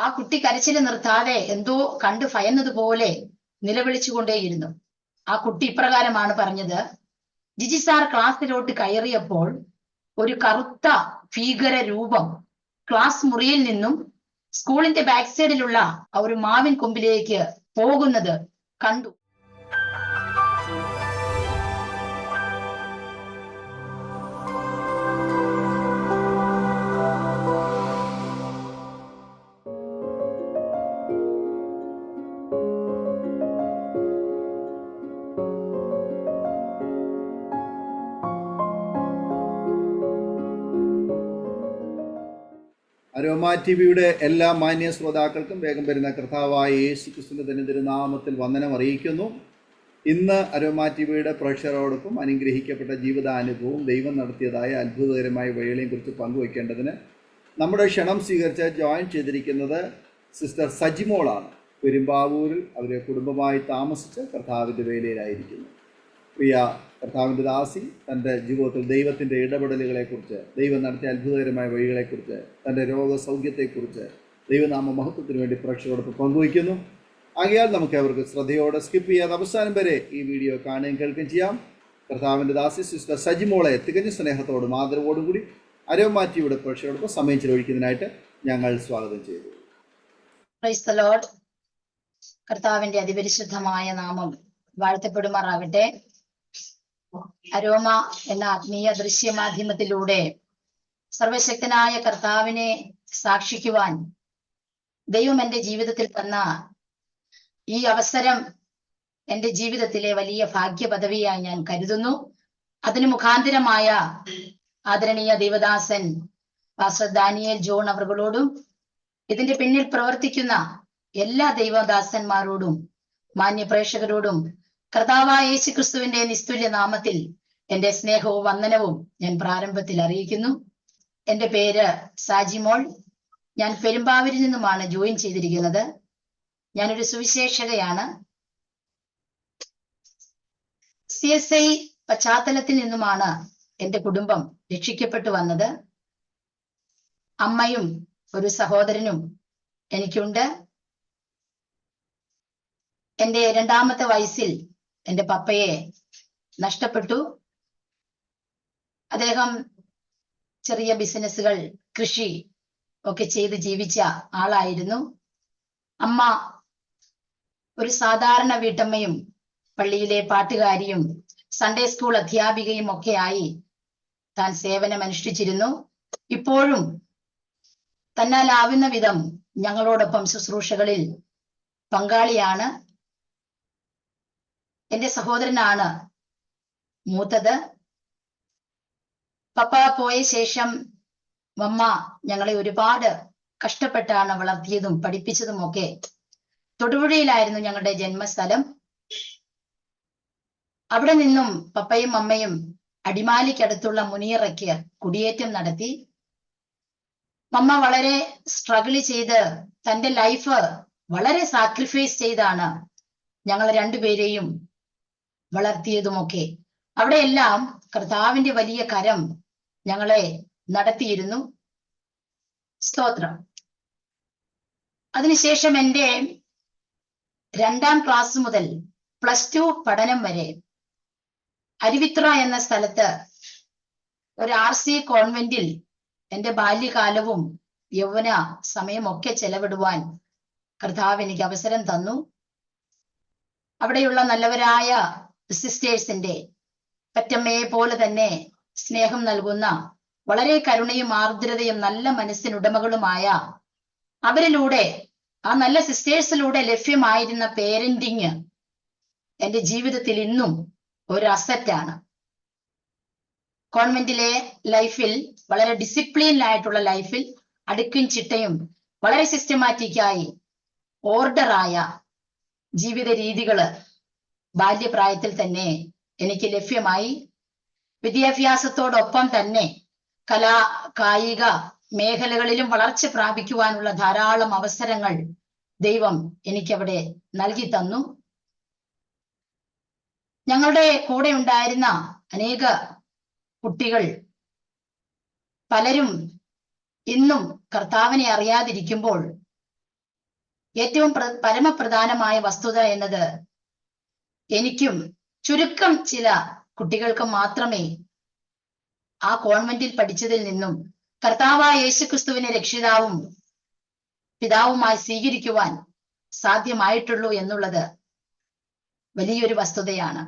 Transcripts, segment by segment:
ആ കുട്ടി കരച്ചിൽ നിർത്താതെ എന്തോ കണ്ടു ഭയന്നതുപോലെ നിലവിളിച്ചുകൊണ്ടേയിരുന്നു. ആ കുട്ടി ഇപ്രകാരമാണ് പറഞ്ഞത്: ജിജി സാർ ക്ലാസ്സിലോട്ട് കയറിയപ്പോൾ ഒരു കറുത്ത ഭീകര രൂപം ക്ലാസ് മുറിയിൽ നിന്നും സ്കൂളിന്റെ ബാക്ക് സൈഡിലുള്ള ഒരു മാവിൻ കൊമ്പിലേക്ക് പോകുന്നത് കണ്ടു. അരോമ ടിവിയുടെ എല്ലാ മാന്യ ശ്രോതാക്കൾക്കും വേഗം വരുന്ന കർത്താവായ യേശു ക്രിസ്തുവിന്റെ തന്നെ തിരുനാമത്തിൽ വന്ദനം അറിയിക്കുന്നു. ഇന്ന് അരോമ ടിവിയുടെ പ്രേക്ഷകരോടൊപ്പം അനുഗ്രഹിക്കപ്പെട്ട ജീവിതാനുഭവവും ദൈവം നടത്തിയതായ അത്ഭുതകരമായ വഴികളെയും കുറിച്ച് പങ്കുവയ്ക്കേണ്ടതിന് നമ്മുടെ ക്ഷണം സ്വീകരിച്ച് ജോയിൻ ചെയ്തിരിക്കുന്നത് സിസ്റ്റർ സജിമോളാണ്. പെരുമ്പാവൂരിൽ അവരെ കുടുംബമായി താമസിച്ച് കർത്താവിൻ്റെ വേലയിലായിരിക്കുന്നു. പ്രിയ കർത്താവിൻ്റെ ദാസി തൻ്റെ ജീവിതത്തിൽ ദൈവത്തിൻ്റെ ഇടപെടലുകളെക്കുറിച്ച്, ദൈവം നടത്തിയ അത്ഭുതകരമായ വഴികളെക്കുറിച്ച്, തൻ്റെ രോഗസൗഖ്യത്തെക്കുറിച്ച് ദൈവനാമ മഹത്വത്തിന് വേണ്ടി പ്രേക്ഷകരോടൊപ്പം പങ്കുവയ്ക്കുന്നു. ആകയാൽ നമുക്ക് അവർക്ക് ശ്രദ്ധയോടെ സ്കിപ്പ് ചെയ്യാതെ അവസാനം വരെ ഈ വീഡിയോ കാണുകയും കേൾക്കുകയും ചെയ്യാം. കർത്താവിൻ്റെ ദാസി സിസ്റ്റർ സജിമോളെ തികഞ്ഞ സ്നേഹത്തോടും ആദരവോടും കൂടി അരോമ ടിവിയുടെ പ്രേക്ഷകരോടൊപ്പം സമയം ചെലവഴിക്കുന്നതിനായിട്ട് ഞങ്ങൾ സ്വാഗതം ചെയ്തു. Price the Lord. കർത്താവിന്റെ അതിപരിശുദ്ധമായ നാമം വാഴ്ത്തപ്പെടുമാറാകട്ടെ. അരോമ എന്ന ആത്മീയ ദൃശ്യമാധ്യമത്തിലൂടെ സർവശക്തനായ കർത്താവിനെ സാക്ഷിക്കുവാൻ ദൈവം എൻ്റെ ജീവിതത്തിൽ തന്ന ഈ അവസരം എൻ്റെ ജീവിതത്തിലെ വലിയ ഭാഗ്യ പദവിയായി ഞാൻ കരുതുന്നു. അതിന് മുഖാന്തരമായ ആദരണീയ ദൈവദാസൻ പാസ്റ്റർ ദാനിയേൽ ജോൺ അവர்களോടും ഇതിന്റെ പിന്നിൽ പ്രവർത്തിക്കുന്ന എല്ലാ ദൈവദാസന്മാരോടും മാന്യ പ്രേക്ഷകരോടും കർത്താവായ യേശു ക്രിസ്തുവിന്റെ നിസ്തുല്യ നാമത്തിൽ എൻ്റെ സ്നേഹവും വന്ദനവും ഞാൻ പ്രാരംഭത്തിൽ അറിയിക്കുന്നു. എൻ്റെ പേര് സാജിമോൾ. ഞാൻ പെരുമ്പാവൂരിൽ നിന്നുമാണ് ജോയിൻ ചെയ്തിരിക്കുന്നത്. ഞാനൊരു സുവിശേഷകയാണ്. CSI പശ്ചാത്തലത്തിൽ നിന്നുമാണ് എൻ്റെ കുടുംബം രക്ഷിക്കപ്പെട്ടു വന്നത്. അമ്മയും ഒരു സഹോദരനും എനിക്കുണ്ട്. എൻ്റെ 2ാമത്തെ വയസ്സിൽ എൻ്റെ പപ്പയെ നഷ്ടപ്പെട്ടു. അദ്ദേഹം ചെറിയ ബിസിനസ്സുകൾ, കൃഷി ഒക്കെ ചെയ്ത് ജീവിച്ച ആളായിരുന്നു. അമ്മ ഒരു സാധാരണ വീട്ടമ്മയും പള്ളിയിലെ പാട്ടുകാരിയും സൺഡേ സ്കൂൾ അധ്യാപികയും ഒക്കെയായി താൻ സേവനമനുഷ്ഠിച്ചിരുന്നു. ഇപ്പോഴും തന്നാലാവുന്ന വിധം ഞങ്ങളോടൊപ്പം ശുശ്രൂഷകളിൽ പങ്കാളിയാണ്. എൻ്റെ സഹോദരനാണ് മൂത്തത്. പപ്പ പോയ ശേഷം മമ്മ ഞങ്ങളെ ഒരുപാട് കഷ്ടപ്പെട്ടാണ് വളർത്തിയതും പഠിപ്പിച്ചതും ഒക്കെ. തൊടുപുഴയിലായിരുന്നു ഞങ്ങളുടെ ജന്മസ്ഥലം. അവിടെ നിന്നും പപ്പയും അമ്മയും അടിമാലിക്കടുത്തുള്ള മുനിയറയ്ക്ക് കുടിയേറ്റം നടത്തി. മമ്മ വളരെ സ്ട്രഗിൾ ചെയ്ത് തൻ്റെ ലൈഫ് വളരെ സാക്രിഫൈസ് ചെയ്താണ് ഞങ്ങൾ രണ്ടുപേരെയും വളർത്തിയതുമൊക്കെ. അവിടെയെല്ലാം കർത്താവിന്റെ വലിയ കരം ഞങ്ങളെ നടത്തിയിരുന്നു. സ്തോത്രം. അതിനുശേഷം എൻ്റെ 2ാം ക്ലാസ് മുതൽ +2 പഠനം വരെ അരുവിത്ര എന്ന സ്ഥലത്ത് ഒരു RC കോൺവെന്റിൽ എൻ്റെ ബാല്യകാലവും യൗവന സമയമൊക്കെ ചെലവിടുവാൻ കർത്താവ് എനിക്ക് അവസരം തന്നു. അവിടെയുള്ള നല്ലവരായ സിസ്റ്റേഴ്സിന്റെ പറ്റമ്മയെ പോലെ തന്നെ സ്നേഹം നൽകുന്ന, വളരെ കരുണയും ആർദ്രതയും നല്ല മനസ്സിനുടമകളുമായ അവരിലൂടെ, ആ നല്ല സിസ്റ്റേഴ്സിലൂടെ ലഭ്യമായിരുന്ന പേരന്റിങ് എൻ്റെ ജീവിതത്തിൽ ഇന്നും ഒരു അസറ്റാണ്. കോൺവെന്റിലെ ലൈഫിൽ, വളരെ ഡിസിപ്ലിൻഡായിട്ടുള്ള ലൈഫിൽ അടുക്കും ചിട്ടയും വളരെ സിസ്റ്റമാറ്റിക്കായി ഓർഡറായ ജീവിത രീതികള് ബാല്യപ്രായത്തിൽ തന്നെ എനിക്ക് ലഭ്യമായി. വിദ്യാഭ്യാസത്തോടൊപ്പം തന്നെ കലാ കായിക മേഖലകളിലും വളർച്ച പ്രാപിക്കുവാനുള്ള ധാരാളം അവസരങ്ങൾ ദൈവം എനിക്കവിടെ നൽകി തന്നു. ഞങ്ങളുടെ കൂടെ ഉണ്ടായിരുന്ന അനേക കുട്ടികൾ പലരും ഇന്നും കർത്താവിനെ അറിയാതിരിക്കുമ്പോൾ ഏറ്റവും പരമപ്രധാനമായ വസ്തുത എന്നത് എനിക്കും ചുരുക്കം ചില കുട്ടികൾക്കും മാത്രമേ ആ കോൺവെന്റിൽ പഠിച്ചതിൽ നിന്നും കർത്താവായ യേശുക്രിസ്തുവിനെ രക്ഷിതാവും പിതാവുമായി സ്വീകരിക്കുവാൻ സാധ്യമായിട്ടുള്ളൂ എന്നുള്ളത് വലിയൊരു വസ്തുതയാണ്.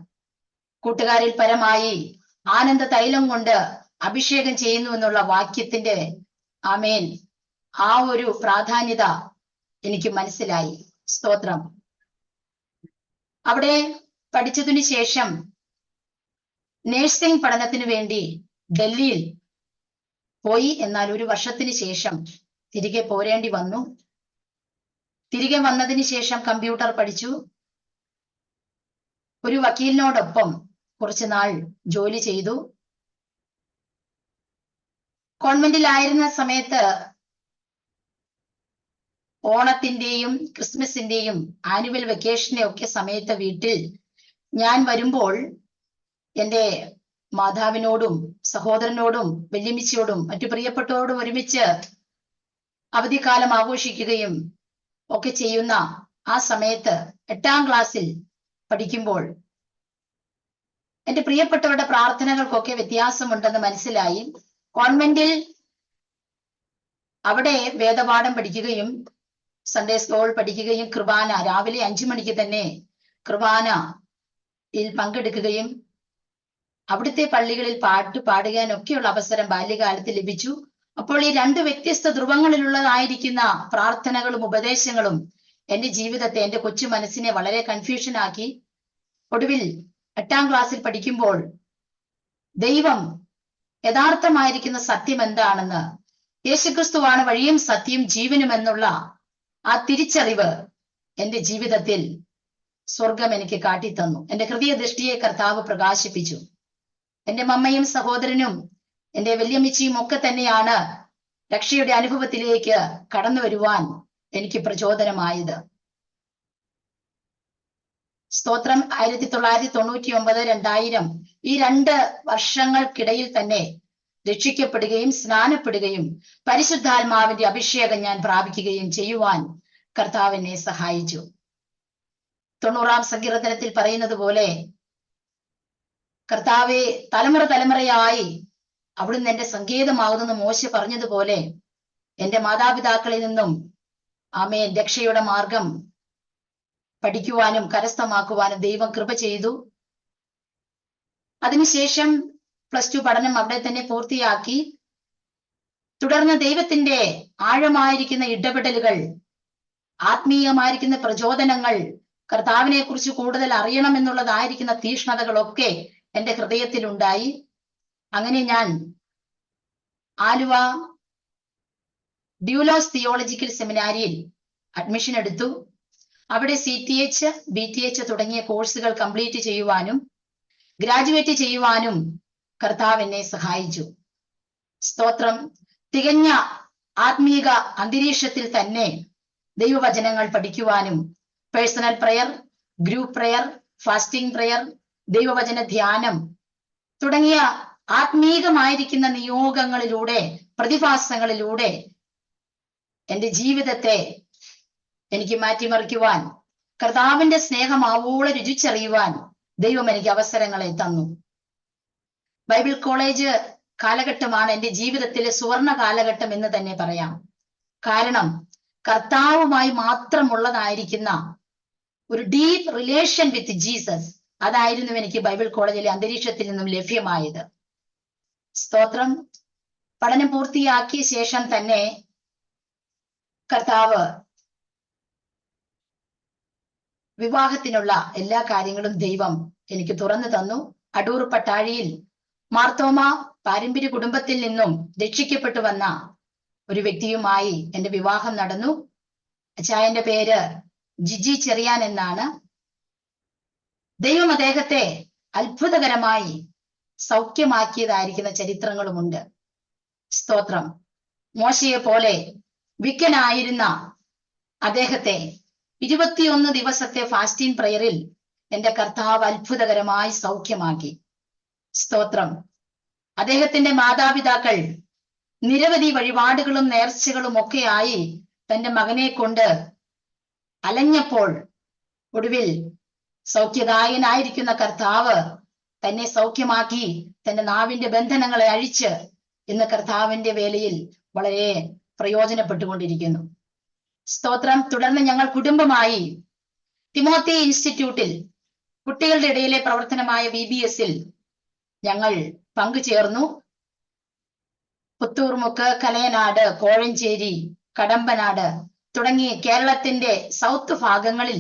കൂട്ടുകാരിൽ പരമായി ആനന്ദ തൈലം കൊണ്ട് അഭിഷേകം ചെയ്യുന്നു എന്നുള്ള വാക്യത്തിന്റെ ആമേൻ ആ ഒരു പ്രാധാന്യത എനിക്ക് മനസ്സിലായി. സ്തോത്രം. അവിടെ പഠിച്ചതിനു ശേഷം നേഴ്സിംഗ് പഠനത്തിന് വേണ്ടി ഡൽഹിയിൽ പോയി. എന്നാൽ ഒരു വർഷത്തിന് ശേഷം തിരികെ പോരേണ്ടി വന്നു. തിരികെ വന്നതിന് ശേഷം കമ്പ്യൂട്ടർ പഠിച്ചു. ഒരു വക്കീലിനോടൊപ്പം കുറച്ചു നാൾ ജോലി ചെയ്തു. കോൺവെന്റിലായിരുന്ന സമയത്ത് ഓണത്തിന്റെയും ക്രിസ്മസിന്റെയും ആനുവൽ വെക്കേഷന്റെ ഒക്കെ സമയത്ത് വീട്ടിൽ ഞാൻ വരുമ്പോൾ എൻ്റെ മാതാവിനോടും സഹോദരനോടും വല്യമ്മച്ചിയോടും മറ്റു പ്രിയപ്പെട്ടവരോടും ഒരുമിച്ച് അവധിക്കാലം ആഘോഷിക്കുകയും ഒക്കെ ചെയ്യുന്ന ആ സമയത്ത് 8ാം ക്ലാസ്സിൽ പഠിക്കുമ്പോൾ എൻ്റെ പ്രിയപ്പെട്ടവരുടെ പ്രാർത്ഥനകൾക്കൊക്കെ വ്യത്യാസമുണ്ടെന്ന് മനസ്സിലായി. കോൺവെന്റിൽ അവിടെ വേദപാഠം പഠിക്കുകയും സൺഡേ സ്കൂൾ പഠിക്കുകയും കുർബാന രാവിലെ 5 മണിക്ക് തന്നെ കുർബാനയിൽ പങ്കെടുക്കുകയും അവിടുത്തെ പള്ളികളിൽ പാട്ട് പാടുവാനൊക്കെയുള്ള അവസരം ബാല്യകാലത്ത് ലഭിച്ചു. അപ്പോൾ ഈ 2 വ്യത്യസ്ത ധ്രുവങ്ങളിലുള്ളതായിരിക്കുന്ന പ്രാർത്ഥനകളും ഉപദേശങ്ങളും എൻ്റെ ജീവിതത്തെ, എൻ്റെ കൊച്ചു മനസ്സിനെ വളരെ കൺഫ്യൂഷൻ ആക്കി. ഒടുവിൽ 8ാം ക്ലാസ്സിൽ പഠിക്കുമ്പോൾ ദൈവം യഥാർത്ഥമായിരിക്കുന്ന സത്യം എന്താണെന്ന്, യേശുക്രിസ്തുവാണ് വഴിയും സത്യവും ജീവനും എന്നുള്ള ആ തിരിച്ചറിവ് എൻ്റെ ജീവിതത്തിൽ സ്വർഗം എനിക്ക് കാട്ടിത്തന്നു. എൻ്റെ ഹൃദയ ദൃഷ്ടിയെ കർത്താവ് പ്രകാശിപ്പിച്ചു. എൻ്റെ മമ്മയും സഹോദരനും എൻ്റെ വല്യമ്മച്ചിയും ഒക്കെ തന്നെയാണ് രക്ഷയുടെ അനുഭവത്തിലേക്ക് കടന്നു വരുവാൻ എനിക്ക് പ്രചോദനമായത്. സ്തോത്രം. 1999, 2000 ഈ 2 വർഷങ്ങൾക്കിടയിൽ തന്നെ രക്ഷിക്കപ്പെടുകയും സ്നാനപ്പെടുകയും പരിശുദ്ധാത്മാവിന്റെ അഭിഷേകം ഞാൻ പ്രാപിക്കുകയും ചെയ്യുവാൻ കർത്താവ് എന്നെ സഹായിച്ചു. 90ാം സങ്കീർത്തനത്തിൽ പറയുന്നത് പോലെ, കർത്താവെ തലമുറ തലമുറയായി അവിടുന്ന് എന്റെ സങ്കേതമാകുന്നെന്ന് മോശ പറഞ്ഞതുപോലെ എൻ്റെ മാതാപിതാക്കളിൽ നിന്നും ആമേൻ രക്ഷയുടെ മാർഗം പഠിക്കുവാനും കരസ്ഥമാക്കുവാനും ദൈവം കൃപ ചെയ്തു. അതിനുശേഷം +2 പഠനം അവിടെ തന്നെ പൂർത്തിയാക്കി. തുടർന്ന് ദൈവത്തിന്റെ ആഴമായിരിക്കുന്ന ഇടപെടലുകൾ, ആത്മീയമായിരിക്കുന്ന പ്രചോദനങ്ങൾ, കർത്താവിനെ കുറിച്ച് കൂടുതൽ അറിയണമെന്നുള്ളതായിരിക്കുന്ന തീഷ്ണതകളൊക്കെ എൻ്റെ ഹൃദയത്തിലുണ്ടായി. അങ്ങനെ ഞാൻ ആലുവ ഡ്യൂലോസ് തിയോളജിക്കൽ സെമിനാരിയിൽ അഡ്മിഷൻ എടുത്തു. അവിടെ CTH, BTH തുടങ്ങിയ കോഴ്സുകൾ കംപ്ലീറ്റ് ചെയ്യുവാനും ഗ്രാജുവേറ്റ് ചെയ്യുവാനും കർത്താവ് എന്നെ സഹായിച്ചു. സ്തോത്രം. തികഞ്ഞ ആത്മീക അന്തരീക്ഷത്തിൽ തന്നെ ദൈവവചനങ്ങൾ പഠിക്കുവാനും personal prayer, group prayer, fasting prayer, ദൈവവചന ധ്യാനം തുടങ്ങിയ ആത്മീകമായിരിക്കുന്ന നിയോഗങ്ങളിലൂടെ, പ്രതിഭാസങ്ങളിലൂടെ എൻ്റെ ജീവിതത്തെ എനിക്ക് മാറ്റിമറിക്കുവാൻ, കർത്താവിന്റെ സ്നേഹം ആവോളം രുചിച്ചറിയുവാൻ ദൈവം എനിക്ക് അവസരങ്ങളെ തന്നു. ബൈബിൾ കോളേജ് കാലഘട്ടമാണ് എൻ്റെ ജീവിതത്തിലെ സുവർണ കാലഘട്ടം എന്ന് തന്നെ പറയാം. കാരണം കർത്താവുമായി മാത്രമുള്ളതായിരിക്കുന്ന ഒരു ഡീപ്പ് റിലേഷൻ വിത്ത് ജീസസ്, അതായിരുന്നു എനിക്ക് ബൈബിൾ കോളേജിലെ അന്തരീക്ഷത്തിൽ നിന്നും ലഭ്യമായത്. സ്തോത്രം. പഠനം പൂർത്തിയാക്കിയ ശേഷം തന്നെ കർത്താവ് വിവാഹത്തിനുള്ള എല്ലാ കാര്യങ്ങളും ദൈവം എനിക്ക് തുറന്നു തന്നു. അടൂർ പട്ടാഴിയിൽ മാർത്തോമ പാരമ്പര്യ കുടുംബത്തിൽ നിന്നും രക്ഷിക്കപ്പെട്ടു വന്ന ഒരു വ്യക്തിയുമായി എൻ്റെ വിവാഹം നടന്നു. അച്ചായന്റെ പേര് ജിജി ചെറിയാൻ എന്നാണ്. ദൈവം അദ്ദേഹത്തെ അത്ഭുതകരമായി സൗഖ്യമാക്കിയതായിരിക്കുന്ന ചരിത്രങ്ങളുമുണ്ട്. സ്തോത്രം. മോശയെ പോലെ വിക്കനായിരുന്ന അദ്ദേഹത്തെ 21 ദിവസത്തെ ഫാസ്റ്റിംഗ് പ്രയറിൽ എൻ്റെ കർത്താവ് അത്ഭുതകരമായി സൗഖ്യമാക്കി. സ്തോത്രം. അദ്ദേഹത്തിന്റെ മാതാപിതാക്കൾ നിരവധി വഴിപാടുകളും നേർച്ചകളും ഒക്കെയായി തന്റെ മകനെ കൊണ്ട് അലഞ്ഞപ്പോൾ ഒടുവിൽ സൗഖ്യദായനായിരിക്കുന്ന കർത്താവ് തന്നെ സൗഖ്യമാക്കി തന്റെ നാവിന്റെ ബന്ധനങ്ങളെ അഴിച്ച് ഇന്ന് കർത്താവിന്റെ വേലയിൽ വളരെ പ്രയോജനപ്പെട്ടുകൊണ്ടിരിക്കുന്നു. സ്തോത്രം. തുടർന്ന് ഞങ്ങൾ കുടുംബമായി തിമോത്തി ഇൻസ്റ്റിറ്റ്യൂട്ടിൽ കുട്ടികളുടെ ഇടയിലെ പ്രവർത്തനമായ VBSൽ ഞങ്ങൾ പങ്കുചേർന്നു. പുത്തൂർമുക്ക്, കലയനാട്, കോഴഞ്ചേരി, കടമ്പനാട് തുടങ്ങി കേരളത്തിന്റെ സൗത്ത് ഭാഗങ്ങളിൽ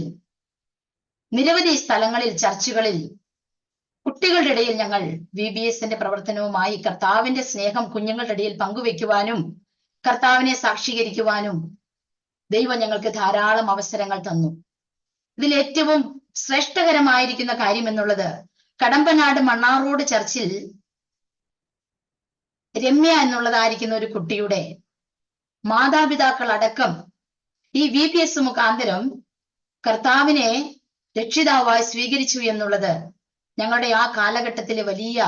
നിരവധി സ്ഥലങ്ങളിൽ ചർച്ചുകളിൽ കുട്ടികളുടെ ഇടയിൽ ഞങ്ങൾ VBSന്റെ പ്രവർത്തനവുമായി കർത്താവിന്റെ സ്നേഹം കുഞ്ഞുങ്ങളുടെ ഇടയിൽ പങ്കുവെക്കുവാനും കർത്താവിനെ സാക്ഷീകരിക്കുവാനും ദൈവം ഞങ്ങൾക്ക് ധാരാളം അവസരങ്ങൾ തന്നു. ഇതിൽ ഏറ്റവും ശ്രേഷ്ഠകരമായിരിക്കുന്ന കാര്യം എന്നുള്ളത് കടമ്പനാട് മണ്ണാറോഡ് ചർച്ചിൽ രമ്യ എന്നുള്ളതായിരിക്കുന്ന ഒരു കുട്ടിയുടെ മാതാപിതാക്കൾ അടക്കം ഈ VBS മുഖാന്തരം കർത്താവിനെ രക്ഷിതാവായി സ്വീകരിച്ചു എന്നുള്ളത് ഞങ്ങളുടെ ആ കാലഘട്ടത്തിലെ വലിയ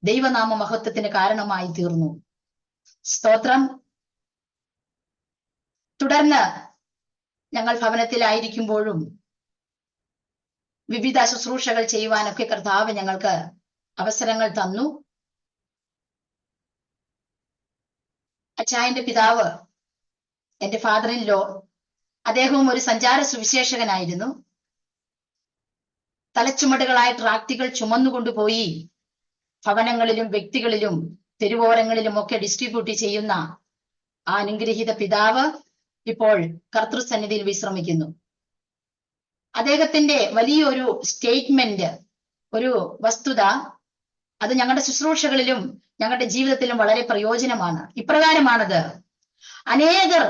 ദൈവനാമ മഹത്വത്തിന് കാരണമായി തീർന്നു. സ്തോത്രം. തുടർന്ന് ഞങ്ങൾ ഭവനത്തിലായിരിക്കുമ്പോഴും വിവിധ ശുശ്രൂഷകൾ ചെയ്യുവാനൊക്കെ കർത്താവ് ഞങ്ങൾക്ക് അവസരങ്ങൾ തന്നു. അച്ചായന്റെ പിതാവ്, എന്റെ ഫാദർ ഇൻ ലോ, അദ്ദേഹവും ഒരു സഞ്ചാര സുവിശേഷകനായിരുന്നു. തലച്ചുമടുകളായ ട്രാക്റ്റുകൾ ചുമന്നുകൊണ്ടുപോയി ഭവനങ്ങളിലും വ്യക്തികളിലും തെരുവോരങ്ങളിലും ഒക്കെ ഡിസ്ട്രിബ്യൂട്ട് ചെയ്യുന്ന ആ അനുഗ്രഹീത പിതാവ് ഇപ്പോൾ കർത്തൃസന്നിധിയിൽ വിശ്രമിക്കുന്നു. അദ്ദേഹത്തിന്റെ വലിയൊരു സ്റ്റേറ്റ്മെന്റ്, ഒരു വസ്തുത, അത് ഞങ്ങളുടെ ശുശ്രൂഷകളിലും ഞങ്ങളുടെ ജീവിതത്തിലും വളരെ പ്രയോജനമാണ്. ഇപ്രകാരമാണത്: അനേകർ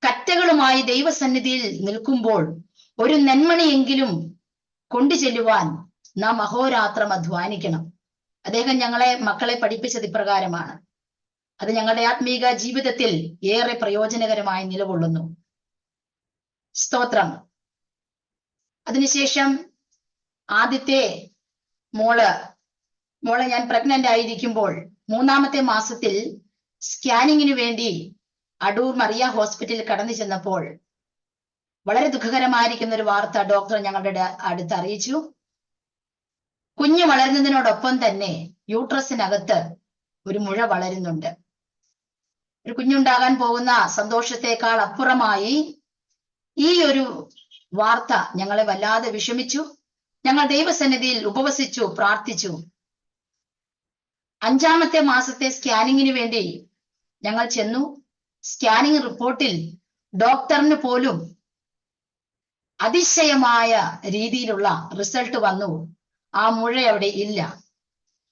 കറ്റകളുമായി ദൈവസന്നിധിയിൽ നിൽക്കുമ്പോൾ ഒരു നെന്മണിയെങ്കിലും കൊണ്ടു ചെല്ലുവാൻ നാം അഹോരാത്രം അധ്വാനിക്കണം. അദ്ദേഹം ഞങ്ങളെ മക്കളെ പഠിപ്പിച്ചത് ഇപ്രകാരമാണ്. അത് ഞങ്ങളുടെ ആത്മീക ജീവിതത്തിൽ ഏറെ പ്രയോജനകരമായി നിലകൊള്ളുന്നു. സ്തോത്രം. അതിനുശേഷം ആദ്യത്തെ മോളെ ഞാൻ പ്രഗ്നന്റ് ആയിരിക്കുമ്പോൾ 3-ാമത്തെ മാസത്തിൽ സ്കാനിങ്ങിന് വേണ്ടി അടൂർ മറിയ ഹോസ്പിറ്റലിൽ കടന്നു ചെന്നപ്പോൾ വളരെ ദുഃഖകരമായിരിക്കുന്ന ഒരു വാർത്ത ഡോക്ടർ ഞങ്ങളുടെ അടുത്ത് അറിയിച്ചു. കുഞ്ഞ് വളരുന്നതിനോടൊപ്പം തന്നെ യൂട്രസിനകത്ത് ഒരു മുഴ വളരുന്നുണ്ട്. ഒരു കുഞ്ഞുണ്ടാകാൻ പോകുന്ന സന്തോഷത്തെക്കാൾ അപ്പുറമായി ഈ ഒരു വാർത്ത ഞങ്ങളെ വല്ലാതെ വിഷമിച്ചു. ഞങ്ങൾ ദൈവസന്നിധിയിൽ ഉപവസിച്ചു, പ്രാർത്ഥിച്ചു. 5-ാമത്തെ മാസത്തെ സ്കാനിങ്ങിന് വേണ്ടി ഞങ്ങൾ ചെന്നു. സ്കാനിങ് റിപ്പോർട്ടിൽ ഡോക്ടറിന് പോലും അതിശയമായ രീതിയിലുള്ള റിസൾട്ട് വന്നു. ആ മുഴ അവിടെ ഇല്ല.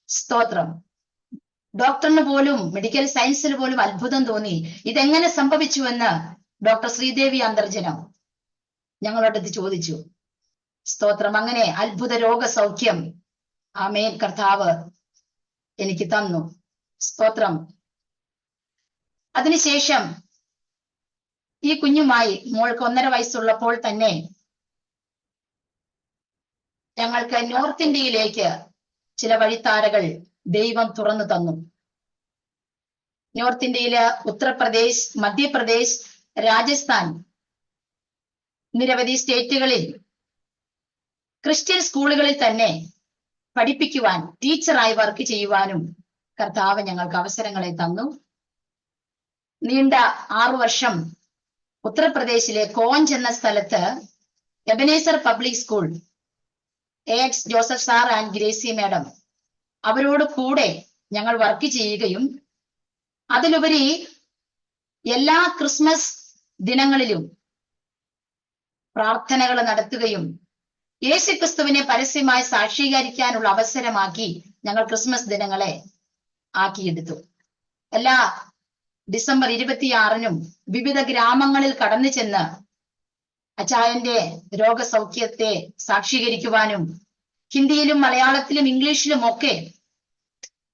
സ്തോത്രം. ഡോക്ടറിന് പോലും, മെഡിക്കൽ സയൻസിന് പോലും അത്ഭുതം തോന്നി. ഇതെങ്ങനെ സംഭവിച്ചുവെന്ന് ഡോക്ടർ ശ്രീദേവി അന്തർജനം ഞങ്ങളോടത് ചോദിച്ചു. സ്തോത്രം. അങ്ങനെ അത്ഭുത രോഗസൗഖ്യം ആമേൻ കർത്താവ് എനിക്ക് തന്നു. സ്തോത്രം. അതിനുശേഷം ഈ കുഞ്ഞുമായി മോൾക്ക് 1.5 വയസ്സുള്ളപ്പോൾ തന്നെ ഞങ്ങൾക്ക് നോർത്ത് ഇന്ത്യയിലേക്ക് ചില വഴിത്താരകൾ ദൈവം തുറന്നു തന്നു. നോർത്ത് ഇന്ത്യയില് ഉത്തർപ്രദേശ്, മധ്യപ്രദേശ്, രാജസ്ഥാൻ, നിരവധി സ്റ്റേറ്റുകളിൽ ക്രിസ്ത്യൻ സ്കൂളുകളിൽ തന്നെ പഠിപ്പിക്കുവാൻ, ടീച്ചറായി വർക്ക് ചെയ്യുവാനും കർത്താവ് ഞങ്ങൾക്ക് അവസരങ്ങളെ തന്നു. നീണ്ട 6 വർഷം ഉത്തർപ്രദേശിലെ കോഞ്ച് എന്ന സ്ഥലത്ത് Ebenezer public school, AX Joseph sir and Gracy madam, അവരോട് കൂടെ ഞങ്ങൾ വർക്ക് ചെയ്യുകയും അതിലുപരി എല്ലാ ക്രിസ്മസ് ദിനങ്ങളിലും പ്രാർത്ഥനകൾ നടത്തുകയും യേശുക്രിസ്തുവിനെ പരസ്യമായി സാക്ഷീകരിക്കാനുള്ള അവസരമാക്കി ഞങ്ങൾ ക്രിസ്മസ് ദിനങ്ങളെ ആക്കിയെടുത്തു. എല്ലാ ഡിസംബർ 26-നും വിവിധ ഗ്രാമങ്ങളിൽ കടന്നു ചെന്ന് അച്ചായന്റെ രോഗസൗഖ്യത്തെ സാക്ഷീകരിക്കുവാനും ഹിന്ദിയിലും മലയാളത്തിലും ഇംഗ്ലീഷിലും ഒക്കെ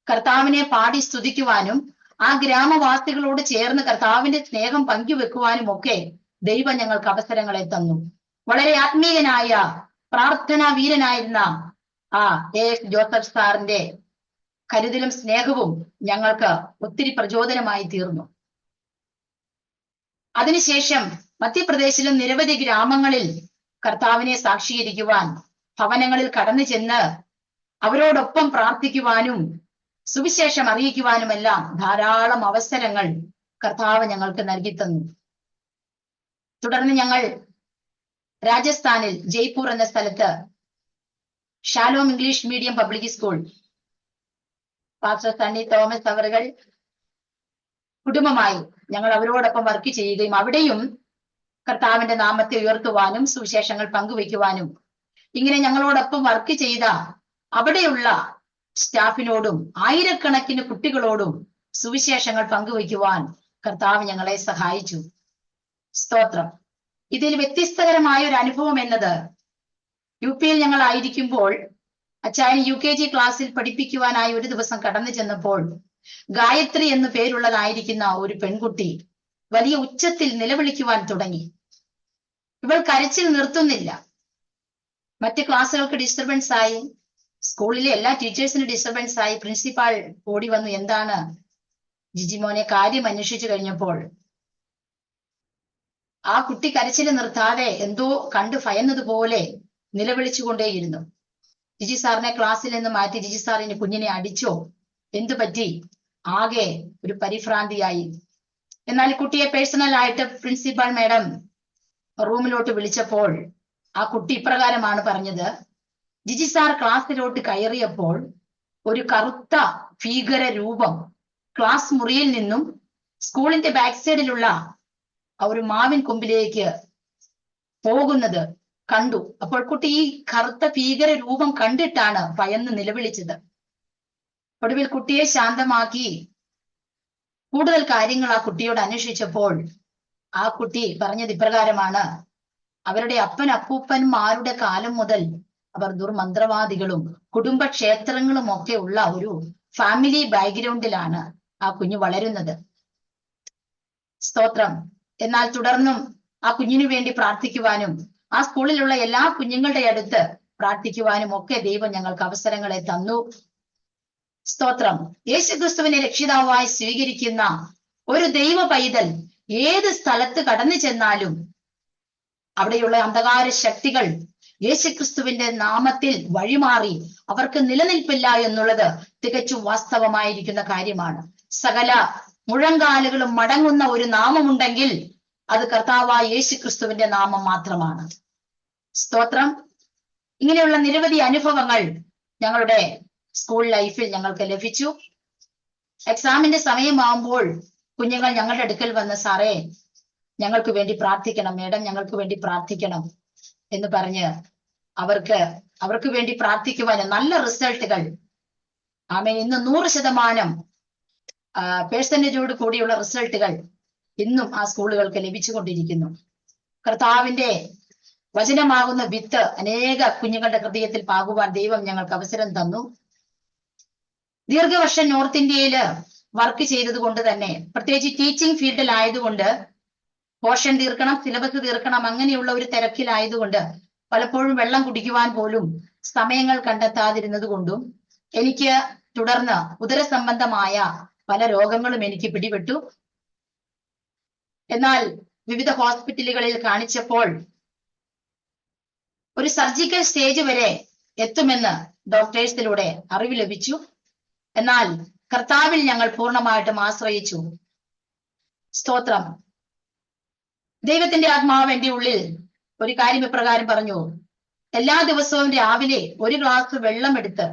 കർത്താവിനെ പാടി സ്തുതിക്കുവാനും ആ ഗ്രാമവാസികളോട് ചേർന്ന് കർത്താവിന്റെ സ്നേഹം പങ്കുവെക്കുവാനും ഒക്കെ ദൈവം ഞങ്ങൾക്ക് അവസരങ്ങളെ തന്നു. വളരെ ആത്മീയനായ പ്രാർത്ഥനാ വീരനായിരുന്ന ആ AX ജോസഫ് സാറിന്റെ കരുതലും സ്നേഹവും ഞങ്ങൾക്ക് ഒത്തിരി പ്രചോദനമായി തീർന്നു. അതിനുശേഷം മധ്യപ്രദേശിലും നിരവധി ഗ്രാമങ്ങളിൽ കർത്താവിനെ സാക്ഷീകരിക്കുവാൻ ഭവനങ്ങളിൽ കടന്നു ചെന്ന് അവരോടൊപ്പം പ്രാർത്ഥിക്കുവാനും സുവിശേഷം അറിയിക്കുവാനുമെല്ലാം ധാരാളം അവസരങ്ങൾ കർത്താവ് ഞങ്ങൾക്ക് നൽകി തന്നു. തുടർന്ന് ഞങ്ങൾ രാജസ്ഥാനിൽ ജയ്പൂർ എന്ന സ്ഥലത്ത് Shalom English medium public school pastor Sunny Thomas അവറുകൾ കുടുംബമായി ഞങ്ങൾ അവരോടൊപ്പം വർക്ക് ചെയ്യുകയും അവിടെയും കർത്താവിന്റെ നാമത്തെ ഉയർത്തുവാനും സുവിശേഷങ്ങൾ പങ്കുവെക്കുവാനും ഇങ്ങനെ ഞങ്ങളോടൊപ്പം വർക്ക് ചെയ്ത അവിടെയുള്ള സ്റ്റാഫിനോടും ആയിരക്കണക്കിന് കുട്ടികളോടും സുവിശേഷങ്ങൾ പങ്കുവെക്കുവാൻ കർത്താവ് ഞങ്ങളെ സഹായിച്ചു. സ്തോത്രം. ഇതിൽ വ്യത്യസ്തകരമായ ഒരു അനുഭവം എന്നത് UP-യിൽ ഞങ്ങൾ ആയിരിക്കുമ്പോൾ അച്ചായൻ UKG ക്ലാസ്സിൽ പഠിപ്പിക്കുവാനായി ഒരു ദിവസം കടന്നു ചെന്നപ്പോൾ ഗായത്രി എന്നു പേരുള്ളതായിരിക്കുന്ന ഒരു പെൺകുട്ടി വലിയ ഉച്ചത്തിൽ നിലവിളിക്കുവാൻ തുടങ്ങി. ഇവൾ കരച്ചിൽ നിർത്തുന്നില്ല. മറ്റ് ക്ലാസ്സുകൾക്ക് ഡിസ്റ്റർബൻസ് ആയി, സ്കൂളിലെ എല്ലാ ടീച്ചേഴ്സിന് ഡിസ്റ്റർബൻസ് ആയി. പ്രിൻസിപ്പാൾ ഓടി വന്നു, എന്താണ് ജിജിമോനെ കാര്യം അന്വേഷിച്ചു കഴിഞ്ഞപ്പോൾ ആ കുട്ടി കരച്ചിൽ നിർത്താതെ എന്തോ കണ്ടു ഭയന്നതുപോലെ നിലവിളിച്ചുകൊണ്ടേയിരുന്നു. ജിജി സാറിനെ ക്ലാസ്സിൽ നിന്ന് മാറ്റി. ജിജി സാറിന് കുഞ്ഞിനെ അടിച്ചോ, എന്തു പറ്റി? ആകെ ഒരു പരിഭ്രാന്തിയായി. എന്നാൽ കുട്ടിയെ പേഴ്സണൽ ആയിട്ട് പ്രിൻസിപ്പാൾ മാഡം റൂമിലോട്ട് വിളിച്ചപ്പോൾ ആ കുട്ടി ഇപ്രകാരമാണ് പറഞ്ഞത്: ജിജി സാർ ക്ലാസ്സിലോട്ട് കയറിയപ്പോൾ ഒരു കറുത്ത ഭീകര രൂപം ക്ലാസ് മുറിയിൽ നിന്നും സ്കൂളിന്റെ ബാക്ക് സൈഡിലുള്ള ഒരു മാവിൻ കൊമ്പിലേക്ക് പോകുന്നത് കണ്ടു. അപ്പോൾ കുട്ടി ഈ കറുത്ത ഭീകര രൂപം കണ്ടിട്ടാണ് ഭയന്ന് നിലവിളിച്ചത്. ഒടുവിൽ കുട്ടിയെ ശാന്തമാക്കി കൂടുതൽ കാര്യങ്ങൾ ആ കുട്ടിയോട് അന്വേഷിച്ചപ്പോൾ ആ കുട്ടി പറഞ്ഞത് ഇപ്രകാരമാണ്: അവരുടെ അപ്പൂപ്പന്മാരുടെ കാലം മുതൽ അവർ ദുർമന്ത്രവാദികളും കുടുംബക്ഷേത്രങ്ങളും ഒക്കെ ഉള്ള ഒരു ഫാമിലി ബാക്ക്ഗ്രൗണ്ടിലാണ് ആ കുഞ്ഞു വളരുന്നത്. സ്തോത്രം. എന്നാൽ തുടർന്നും ആ കുഞ്ഞിനു വേണ്ടി പ്രാർത്ഥിക്കുവാനും ആ സ്കൂളിലുള്ള എല്ലാ കുഞ്ഞുങ്ങളുടെ അടുത്ത് പ്രാർത്ഥിക്കുവാനും ഒക്കെ ദൈവം ഞങ്ങൾക്ക് അവസരങ്ങളെ തന്നു. സ്തോത്രം. യേശുക്രിസ്തുവിനെ രക്ഷിതാവായി സ്വീകരിക്കുന്ന ഒരു ദൈവ പൈതൽ ഏത് സ്ഥലത്ത് കടന്നു ചെന്നാലും അവിടെയുള്ള അന്ധകാര ശക്തികൾ യേശുക്രിസ്തുവിന്റെ നാമത്തിൽ വഴിമാറി അവർക്ക് നിലനിൽപ്പില്ല എന്നുള്ളത് തികച്ചും വാസ്തവമായിരിക്കുന്ന കാര്യമാണ്. സകല മുഴങ്കാലുകളും മടങ്ങുന്ന ഒരു നാമമുണ്ടെങ്കിൽ അത് കർത്താവായ യേശുക്രിസ്തുവിന്റെ നാമം മാത്രമാണ്. സ്തോത്രം. ഇങ്ങനെയുള്ള നിരവധി അനുഭവങ്ങൾ ഞങ്ങളുടെ സ്കൂൾ ലൈഫിൽ ഞങ്ങൾക്ക് ലഭിച്ചു. എക്സാമിന്റെ സമയമാകുമ്പോൾ കുഞ്ഞുങ്ങൾ ഞങ്ങളുടെ അടുക്കൽ വന്ന്, സാറേ ഞങ്ങൾക്ക് വേണ്ടി പ്രാർത്ഥിക്കണം, മേഡം ഞങ്ങൾക്ക് വേണ്ടി പ്രാർത്ഥിക്കണം എന്ന് പറഞ്ഞ് അവർക്ക് വേണ്ടി പ്രാർത്ഥിക്കുവാൻ നല്ല റിസൾട്ടുകൾ, ആമേൻ, ഇന്ന് 100% പേഴ്സൻറ്റേജോട് കൂടിയുള്ള റിസൾട്ടുകൾ ഇന്നും ആ സ്കൂളുകൾക്ക് ലഭിച്ചുകൊണ്ടിരിക്കുന്നു. കർത്താവിന്റെ വചനമാകുന്ന വിത്ത് അനേക കുഞ്ഞുങ്ങളുടെ ഹൃദയത്തിൽ പാകുവാൻ ദൈവം ഞങ്ങൾക്ക് അവസരം തന്നു. ദീർഘവർഷം നോർത്ത് ഇന്ത്യയില് വർക്ക് ചെയ്തത് കൊണ്ട് തന്നെ, പ്രത്യേകിച്ച് ടീച്ചിങ് ഫീൽഡിലായതുകൊണ്ട് പോർഷൻ തീർക്കണം, സിലബസ് തീർക്കണം, അങ്ങനെയുള്ള ഒരു തിരക്കിലായതുകൊണ്ട് പലപ്പോഴും വെള്ളം കുടിക്കുവാൻ പോലും സമയങ്ങൾ കണ്ടെത്താതിരുന്നത് കൊണ്ടും എനിക്ക് തുടർന്ന് ഉദരസംബന്ധമായ പല രോഗങ്ങളും എനിക്ക് പിടിപെട്ടു. എന്നാൽ വിവിധ ഹോസ്പിറ്റലുകളിൽ കാണിച്ചപ്പോൾ ഒരു സർജിക്കൽ സ്റ്റേജ് വരെ എത്തുമെന്ന് ഡോക്ടേഴ്സിലൂടെ അറിവ് ലഭിച്ചു. എന്നാൽ കർത്താവിൽ ഞങ്ങൾ പൂർണ്ണമായിട്ടും ആശ്രയിച്ചു. സ്തോത്രം. ദൈവത്തിന്റെ ആത്മാവ് എന്റെ ഉള്ളിൽ ഒരു കാര്യം ഇപ്രകാരം പറഞ്ഞു: എല്ലാ ദിവസവും രാവിലെ ഒരു ഗ്ലാസ് വെള്ളം എടുത്ത്